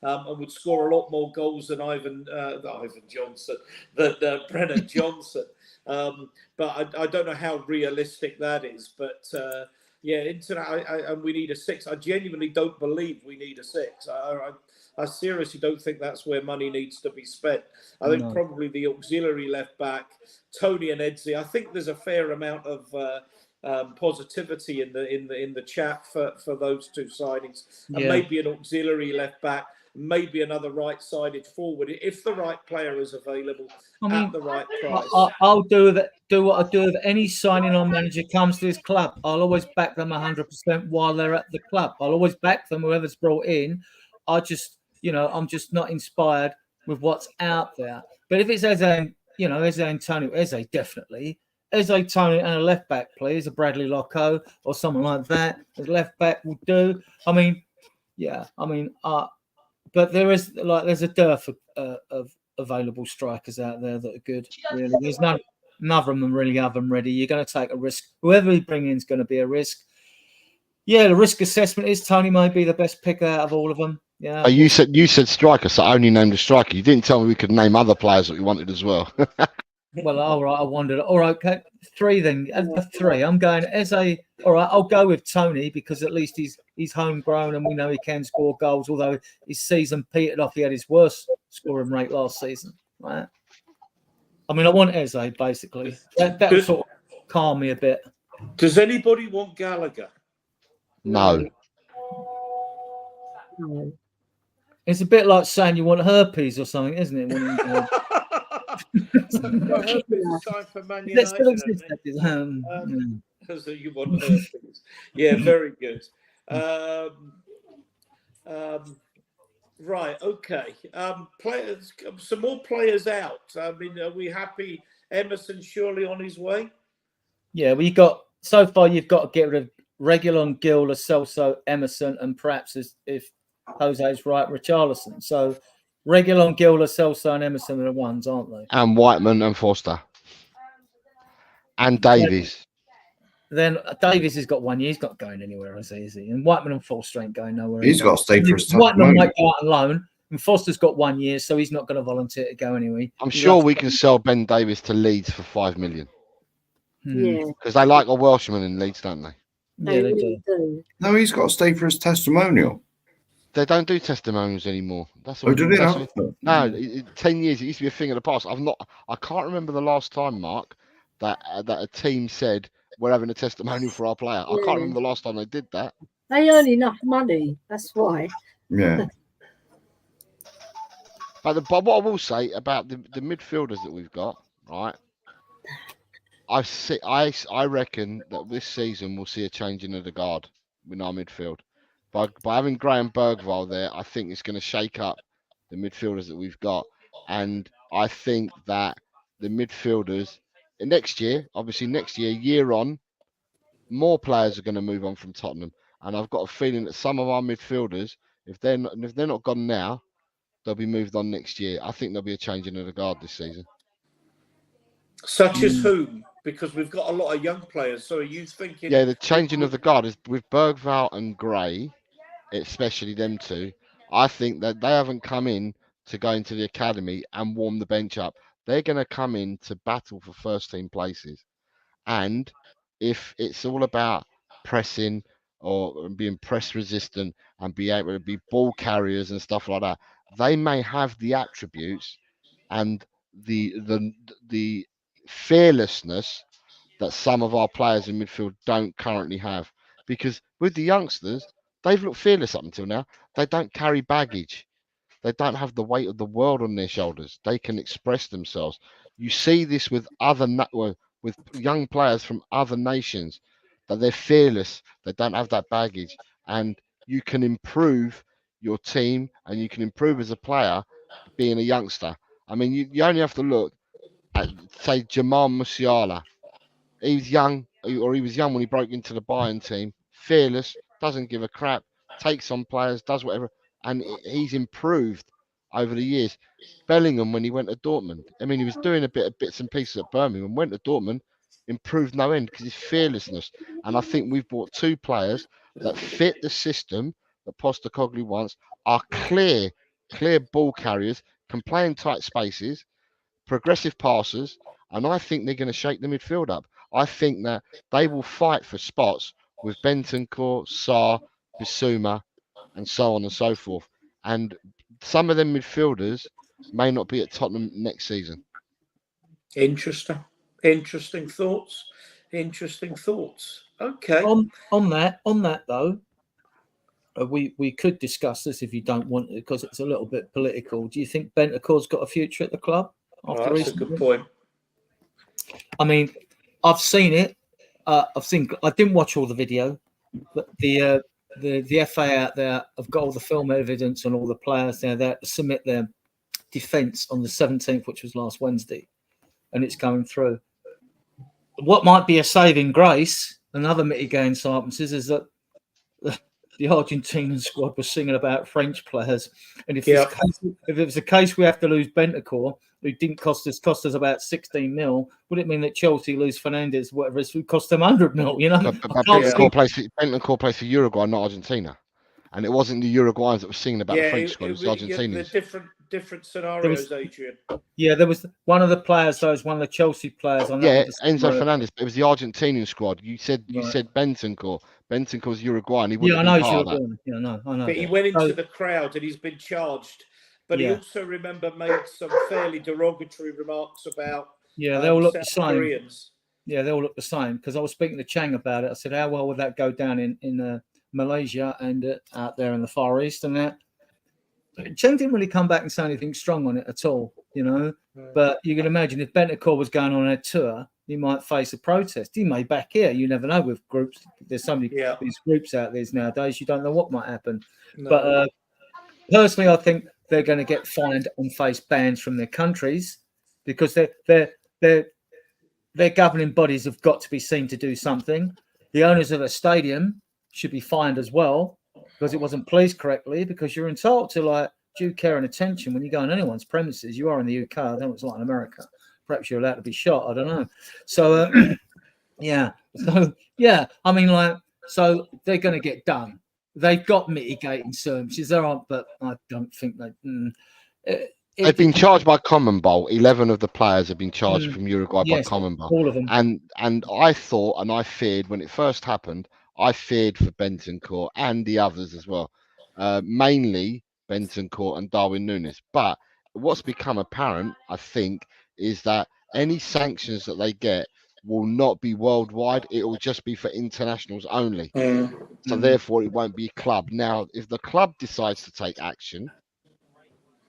And would score a lot more goals than Brennan Johnson. But I don't know how realistic that is. But and we need a 6. I genuinely don't believe we need a 6. I seriously don't think that's where money needs to be spent. I think probably the auxiliary left back, Tony and Eze. I think there's a fair amount of positivity in the chat for those two signings, and maybe an auxiliary left back. Maybe another right-sided forward if the right player is available at the right price. I'll do what I do with any signing on manager comes to this club. I'll always back them 100% while they're at the club. I'll always back them, whoever's brought in. I'm just not inspired with what's out there. But if it's Eze and Tony, Eze definitely. Eze, Tony, and a left back, please, a Bradley Locko or someone like that. A left back will do. But there's a dearth of available strikers out there that are good. Really, there's none of them really oven ready. You're going to take a risk. Whoever you bring in is going to be a risk. Yeah, the risk assessment is Tony may be the best pick out of all of them. Yeah. You said striker, so I only named a striker. You didn't tell me we could name other players that we wanted as well. Well, all right, I wondered. All right, okay. 3 then. 3. I'm going Eze. All right, I'll go with Tony because at least he's homegrown and we know he can score goals. Although his season petered off, he had his worst scoring rate last season. Right. I mean, I want Eze basically. That will sort of calm me a bit. Does anybody want Gallagher? No. No. It's a bit like saying you want herpes or something, isn't it? No, herpes is time for Man That still United, exists. so you want herpes. Yeah, very good. Right, okay. Players, some more players out. I mean, are we happy? Emerson surely on his way? Yeah, well, you've got to get rid of Reguilon, Gill, Lo Celso, Emerson, and perhaps if Jose's right, Richarlison. So Reguilon, Gill, Lo Celso, and Emerson are the ones, aren't they? And Whiteman and Foster. And Davies. Then Davies has got 1 year. He's not going anywhere, is he? And Whiteman and Foster ain't going nowhere. He's got to stay for his Whiteman testimony. might go out on loan, and Foster's got 1 year, so he's not going to volunteer to go anyway. I'm sure we can sell Ben Davies to Leeds for $5 million. Yeah. Because they like a Welshman in Leeds, don't they? Yeah, they do. No, he's got to stay for his testimonial. They don't do testimonials anymore. That's all. Oh, do they that's not? all. No, 10 years. It used to be a thing of the past. I can't remember the last time, Mark, that a team said we're having a testimonial for our player. I can't remember the last time they did that. They earn enough money. That's why. Yeah. But what I will say about the midfielders that we've got, right? I reckon that this season we'll see a changing of the guard in our midfield. By having Graham Bergvall there, I think it's going to shake up the midfielders that we've got. And I think that the midfielders next year, year on, more players are going to move on from Tottenham. And I've got a feeling that some of our midfielders, if they're not gone now, they'll be moved on next year. I think there'll be a changing of the guard this season. Such as whom? Because we've got a lot of young players. So are you thinking? Yeah, the changing of the guard is with Bergvall and Gray, especially them two. I think that they haven't come in to go into the academy and warm the bench up. They're going to come in to battle for first team places. And if it's all about pressing or being press resistant and be able to be ball carriers and stuff like that, they may have the attributes and the fearlessness that some of our players in midfield don't currently have. Because with the youngsters, they've looked fearless up until now. They don't carry baggage. They don't have the weight of the world on their shoulders. They can express themselves. You see this with with young players from other nations, that they're fearless. They don't have that baggage, and you can improve your team and you can improve as a player being a youngster. I mean, you only have to look at, say, Jamal Musiala. He was young, or he was young when he broke into the Bayern team. Fearless, doesn't give a crap, takes on players, does whatever, and he's improved over the years. Bellingham, when he went to Dortmund, I mean, he was doing a bit of bits and pieces at Birmingham, went to Dortmund, improved no end because his fearlessness. And I think we've brought two players that fit the system that Postecoglou wants, are clear ball carriers, can play in tight spaces, progressive passers, and I think they're going to shake the midfield up. I think that they will fight for spots with Bentancur, Sarr, Bissouma, and so on and so forth. And some of them midfielders may not be at Tottenham next season. Interesting thoughts. Okay. On that though, we could discuss this if you don't want it because it's a little bit political. Do you think Bentancur's got a future at the club? That's a good point. I mean, I've seen it. I didn't watch all the video, but the FA out there have got all the film evidence on all the players there that submit their defence on the 17th, which was last Wednesday, and it's going through. What might be a saving grace, another mitigating circumstances, is that the Argentinian squad was singing about French players, and if it was a case we have to lose Bentancur, who didn't cost us about 16 mil, would it mean that Chelsea lose Fernandes, whatever it would cost them 100 mil? You know, But Bentancur plays for Uruguay, not Argentina, and it wasn't the Uruguayans that were singing about the French squad; it was Argentinians. The different scenarios, Adrian. Yeah, there was one of the players, though, was one of the Chelsea players. Enzo Fernandez, but it was the Argentinian squad. You said Bentancur. Bentancur's Uruguayan. He wouldn't be part of that. Yeah, I know. But he went into the crowd and he's been charged. But he also, made some fairly derogatory remarks about they all look the South same. Koreans. Yeah, they all look the same. Because I was speaking to Chang about it. I said, how well would that go down in Malaysia and out there in the Far East and that. Cheng didn't really come back and say anything strong on it at all, you know. But you can imagine if Bentancur was going on a tour, he might face a protest. He may back here. You never know with groups. There's so many these groups out there nowadays. You don't know what might happen. No. But personally, I think they're going to get fined and face bans from their countries because their governing bodies have got to be seen to do something. The owners of a stadium should be fined as well because it wasn't policed correctly, because you're entitled to like due care and attention when you go on anyone's premises. You are in the UK. I don't know what it's like in America. Perhaps you're allowed to be shot. I don't know. So, yeah. So, yeah. I mean, like, so they're going to get done. They've got mitigating services. There aren't, but I don't think they. They've been charged by CONMEBOL. 11 of the players have been charged from Uruguay by CONMEBOL. All of them. And I thought, and I feared when it first happened, I feared for Bentancur and the others as well. Mainly Bentancur and Darwin Núñez. But what's become apparent, I think, is that any sanctions that they get will not be worldwide. It will just be for internationals only. So therefore, it won't be club. Now, if the club decides to take action,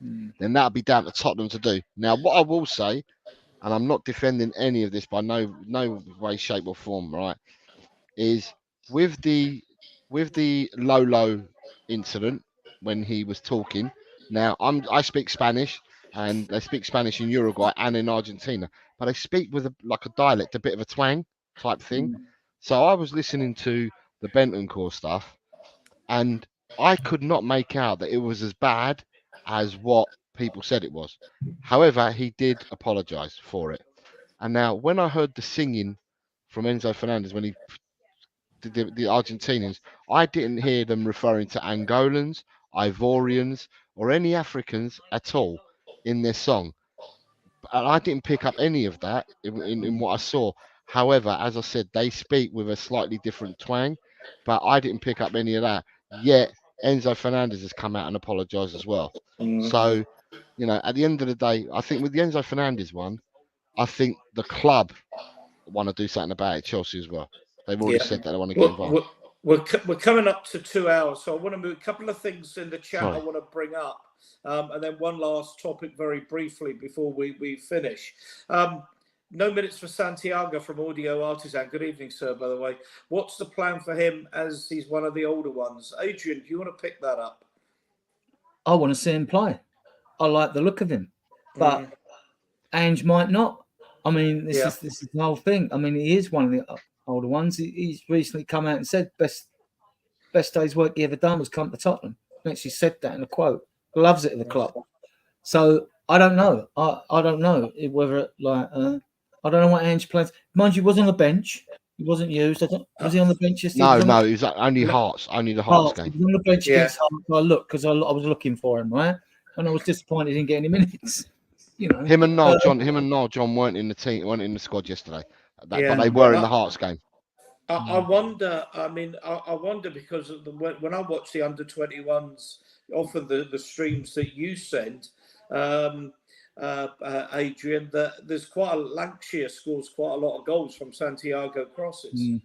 then that'll be down to Tottenham to do. Now, what I will say, and I'm not defending any of this by no way, shape, or form, right, is with the Lolo incident when he was talking. Now, I speak Spanish, and they speak Spanish in Uruguay and in Argentina, but they speak with a dialect, a bit of a twang type thing. So I was listening to the Bentancur stuff, and I could not make out that it was as bad as what people said it was. However, he did apologize for it. And now, when I heard the singing from Enzo Fernandez when he did the Argentinians, I didn't hear them referring to Angolans, Ivorians, or any Africans at all in their song. And I didn't pick up any of that in what I saw. However, as I said, they speak with a slightly different twang, but I didn't pick up any of that. Yet Enzo Fernandez has come out and apologized as well. So, you know, at the end of the day, I think with the Enzo Fernandez one, I think the club want to do something about it, Chelsea as well. They've already said that they want to get involved. We're coming up to 2 hours, so I want to move a couple of things in the chat I want to bring up. And then one last topic very briefly before we finish. No minutes for Santiago from Audio Artisan. Good evening, sir, by the way. What's the plan for him as he's one of the older ones? Adrian, do you want to pick that up? I want to see him play. I like the look of him. But Ange might not. I mean, this is the whole thing. I mean, he is one of the older ones. He's recently come out and said best day's work he ever done was come to Tottenham. He actually said that in a quote. Loves it at the club. So I don't know. I don't know whether I don't know what Ange plans. Mind you, he was on the bench. He wasn't used. Was he on the bench yesterday? No, he was only Hearts. Only the Hearts game. He was on the bench against Hearts. I looked because I was looking for him, right? And I was disappointed in getting any minutes. You know, him and Niall John weren't in the team, weren't in the squad yesterday. But they were in the Hearts game. I wonder. I mean, I wonder because of when I watch the under-21s, often the streams that you send, Adrian, that there's Lancashire scores quite a lot of goals from Santiago crosses.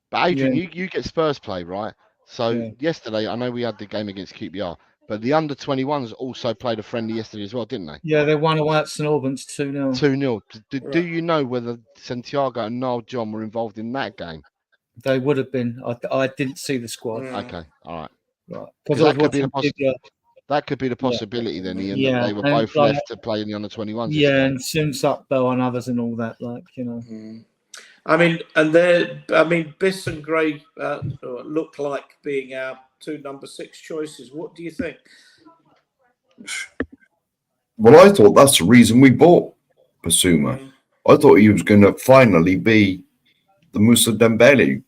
But Adrian, you get Spurs play, right? So yesterday, I know we had the game against QPR, but the under-21s also played a friendly yesterday as well, didn't they? Yeah, they won away at St Albans 2-0. 2-0. Do you know whether Santiago and Niall John were involved in that game? They would have been. I didn't see the squad. Okay, all right. Because that could be the possibility then, Ian, that they were both left to play in the under-21s. Yeah, and Soonsup, Bell and others and all that, I mean, Biss and Gray look like being our two number 6 choices. What do you think? Well, I thought that's the reason we bought Basuma. I thought he was going to finally be the Moussa Dembele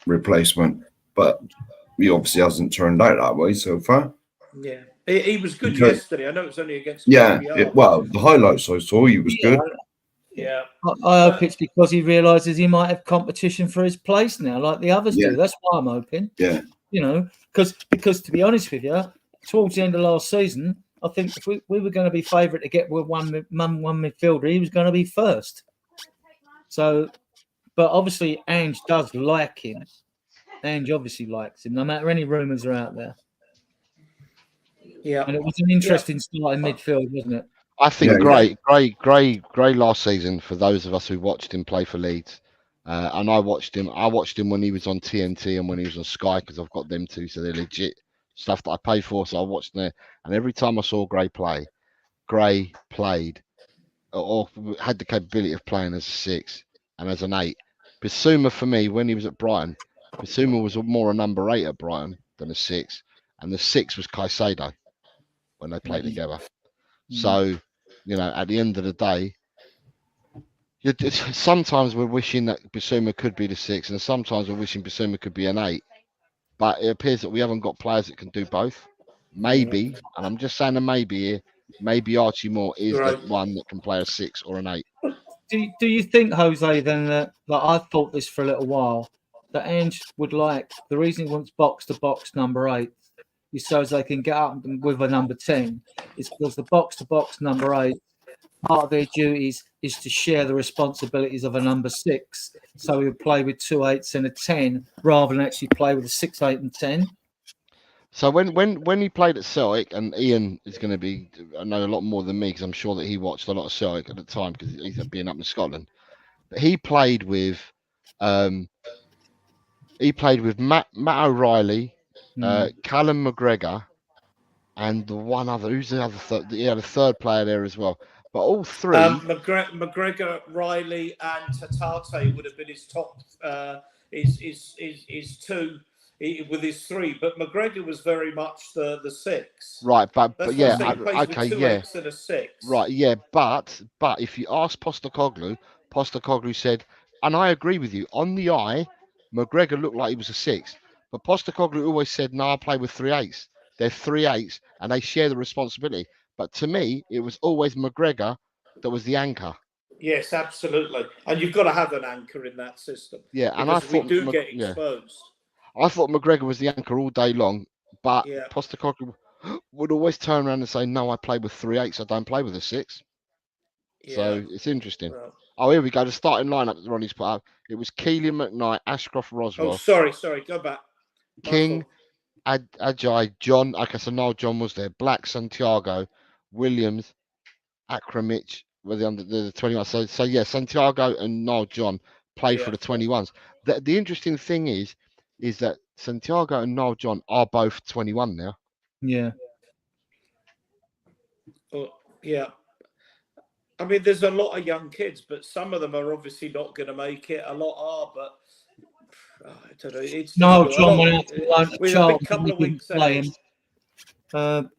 replacement, but he obviously hasn't turned out that way so far. Yeah, he was good yesterday. I know it's only against well, the highlights I saw, he was good. Yeah, I hope it's because he realises he might have competition for his place now, like the others do. That's why I'm hoping. Yeah, you know, because to be honest with you, towards the end of last season, I think if we were going to be favourite to get with one midfielder, he was going to be first. So, but obviously Ange does like him, Ange obviously likes him, no matter any rumours are out there. Yeah. And it was an interesting start in midfield, wasn't it? I think Yeah, Gray last season, for those of us who watched him play for Leeds, and I watched him when he was on TNT and when he was on Sky, because I've got them too, so they're legit stuff that I pay for. So I watched there, and every time I saw Gray play, Gray played or had the capability of playing as a 6 and as an 8. Bissouma, for me, when he was at Brighton, Bissouma was more a number 8 at Brighton than a 6, and the 6 was Caicedo when they played together. So, at the end of the day, sometimes we're wishing that Bissouma could be the 6, and sometimes we're wishing Bissouma could be an 8. But it appears that we haven't got players that can do both. Maybe, and I'm just saying a maybe here, maybe Archie Moore is the one that can play a 6 or an 8. Do you think, Jose, then that I've thought this for a little while, that Ange would like, the reason he wants box to box number 8 is so as they can get up with a number 10, is because the box to box number 8, part of their duties is to share the responsibilities of a number 6. So he would play with 2 8s and a 10 rather than actually play with a 6, 8, and 10. So when he played at Celtic, and Ian is going to be, I know a lot more than me because I'm sure that he watched a lot of Celtic at the time because he's being up in Scotland. But he played with Matt O'Reilly, Callum McGregor, and the one other. Who's the other third? He had a third player there as well. But all three, McGregor, Riley, and Tatate would have been his top. His two. With his 3, but McGregor was very much the 6. Right, but yeah, okay, yeah, 8s and a 6. Right, yeah, but if you ask Postecoglou said, and I agree with you, on the eye, McGregor looked like he was a 6, but Postecoglou always said, no, I play with 3 8s. They're 3 8s, and they share the responsibility. But to me, it was always McGregor that was the anchor. Yes, absolutely, and you've got to have an anchor in that system. Yeah, and I thought we do get exposed. I thought McGregor was the anchor all day long, but Postecoglou would always turn around and say, no, I play with 3 8s, I don't play with a 6. Yeah. So it's interesting. Well, oh, here we go. The starting lineup that Ronnie's put up. It was Keelan McKnight, Ashcroft Roswell. Oh, sorry. Go back. King, Ajay, John. Okay, so Noel John was there. Black, Santiago, Williams, Akramich were the 21. So yeah, Santiago and Noel John play for the 21s. The interesting thing is that Santiago and Noel John are both 21 now. Yeah. Oh, yeah. I mean, there's a lot of young kids, but some of them are obviously not going to make it. A lot are, but I don't know. It's no, John went out to with a couple of weeks play him. Don't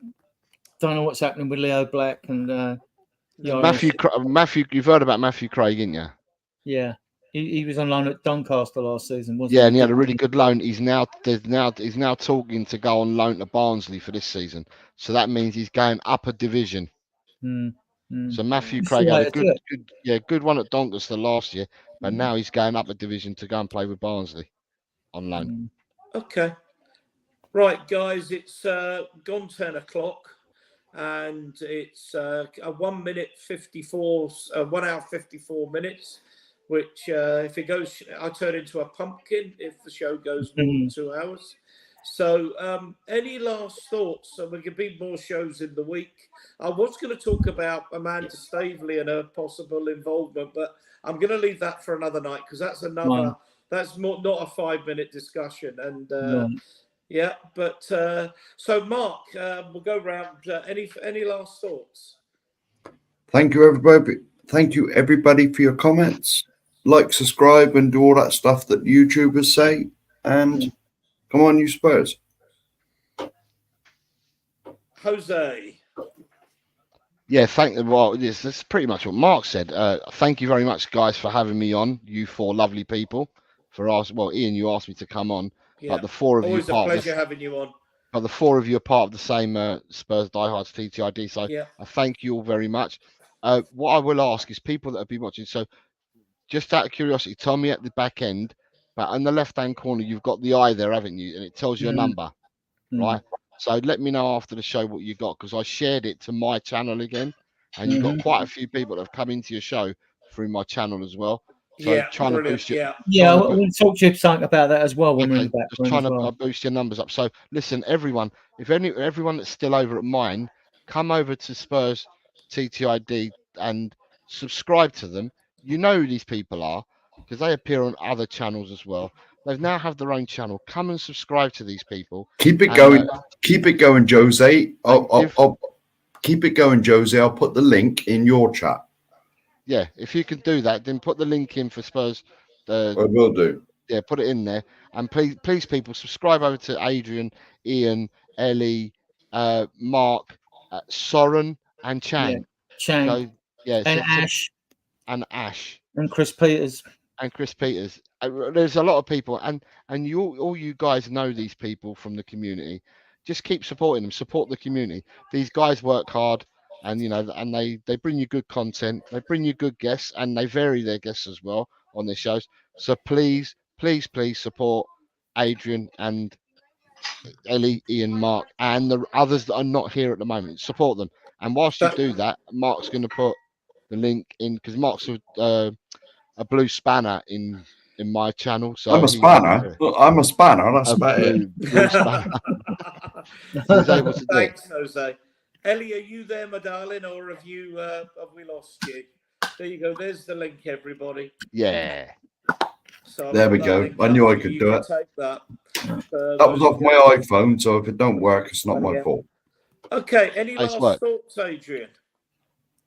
know what's happening with Leo Black and Matthew. You've heard about Matthew Craig, didn't you? Yeah, he was on loan at Doncaster last season, wasn't he? Yeah, and he had a really good loan. He's now talking to go on loan to Barnsley for this season. So that means he's going up a division. So Matthew Craig had a good one at Doncaster last year, but now he's going up a division to go and play with Barnsley on loan. Okay. Right, guys, it's gone 10 o'clock and it's a 1 minute 54, 1 hour 54 minutes, which if it goes, I turn into a pumpkin if the show goes more than 2 hours. So any last thoughts? So there could be more shows in the week. I was going to talk about Amanda Staveley and her possible involvement, but I'm going to leave that for another night because that's not a 5-minute discussion. And yeah, but so Mark, we'll go around. Any last thoughts? Thank you, everybody. Thank you, everybody, for your comments. Like, subscribe, and do all that stuff that YouTubers say. And come on, you Spurs. Jose. Yeah, this is pretty much what Mark said. Thank you very much, guys, for having me on. You 4 lovely people. Ian, you asked me to come on. Yeah. But the 4 of always you, a pleasure having you on. But the 4 of you are part of the same Spurs Diehards TTID. So I thank you all very much. What I will ask is people that have been watching. So just out of curiosity, tell me at the back end, but on the left-hand corner, you've got the eye there, haven't you? And it tells you a number, right? So let me know after the show what you got, because I shared it to my channel again, and you've got quite a few people that have come into your show through my channel as well. So Yeah, trying to brilliant. boost your, Yeah, trying to we'll talk to you something about that as well when we're in okay, the just background trying as to well. boost your numbers up. So listen, everyone, if everyone that's still over at mine, come over to Spurs TTID and subscribe to them. You know who these people are because they appear on other channels as well. They've now have their own channel. Come and subscribe to these people. Keep it And, going. Keep it going, Jose. give- I'll keep it going, Jose. I'll put the link in your chat. Yeah, if you can do that, then put the link in for Spurs. I will do. Yeah, put it in there. And please, people, subscribe over to Adrian, Ian, Ellie, Mark, Soren, and Chang. Yeah, Chang So yeah, and Ash and Ash and Chris Peters. and Chris Peters. There's a lot of people, and you all you guys know these people from the community. Just keep supporting them. Support the community. These guys work hard, and and they bring you good content. They bring you good guests, and they vary their guests as well on their shows. So please support Adrian and Ellie, Ian, Mark, and the others that are not here at the moment. Support them. And whilst you do that, Mark's going to put the link in because Mark's a blue spanner in my channel. So I'm a spanner. I'm a spanner. That's a about it. blue spanner. So he's able to do it. Thanks, Jose. Ellie, are you there, my darling, or have we lost you? There you go. There's the link, everybody. Yeah. So There we go. I knew I could do it. Take that. That was off my iPhone, so if it don't work, it's not my fault. Okay. Any Nice last work. thoughts, Adrian?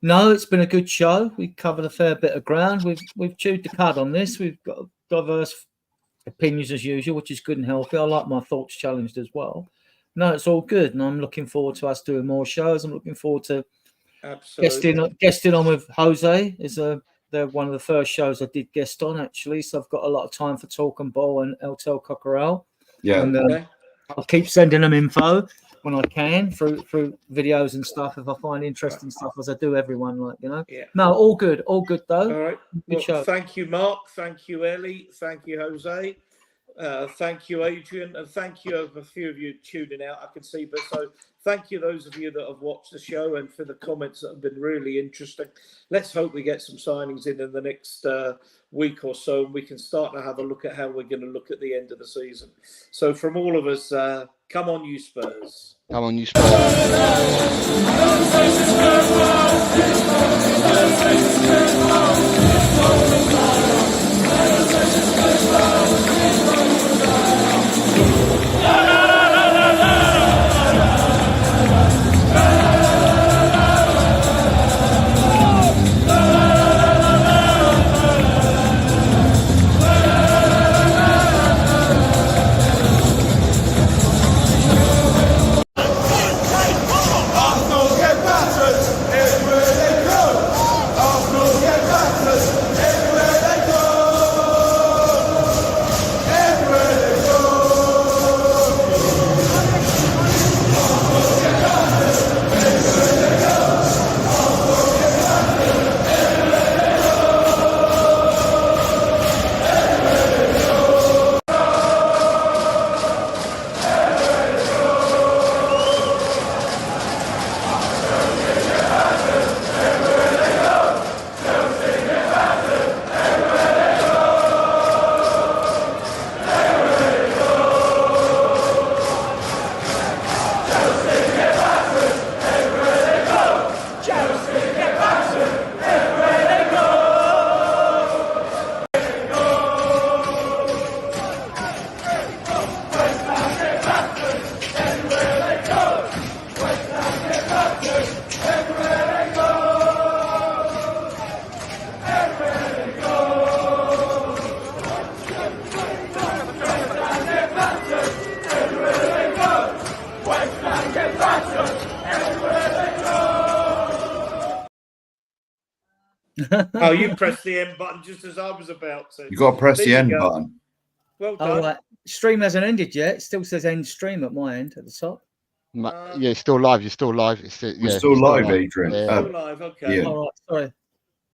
No, it's been a good show. We covered a fair bit of ground. We've chewed the cud on this. We've got diverse opinions as usual, which is good and healthy. I like my thoughts challenged as well. No, it's all good, and I'm looking forward to us doing more shows. I'm looking forward to guesting on with Jose. They're one of the first shows I did guest on actually, so I've got a lot of time for Talk and Ball and El Tel Cockerel. Yeah, and I'll keep sending them info when I can through videos and stuff if I find interesting stuff, as I do everyone, Yeah. No, all good though. All right. Good show. Thank you, Mark. Thank you, Ellie. Thank you, Jose. Thank you, Adrian, and thank you, a few of you tuning out. I can see, but so thank you, those of you that have watched the show, and for the comments that have been really interesting. Let's hope we get some signings in the next week or so, and we can start to have a look at how we're going to look at the end of the season. So, from all of us, come on, you Spurs! Come on, you Spurs! Oh, you pressed the end button just as I was about to. You got to press the end button. Well done. All right. Stream hasn't ended yet. It still says end stream at my end at the top. Yeah, it's still live. You're still live. We're still live, Adrian. Still live. Okay. Yeah. All right. Sorry.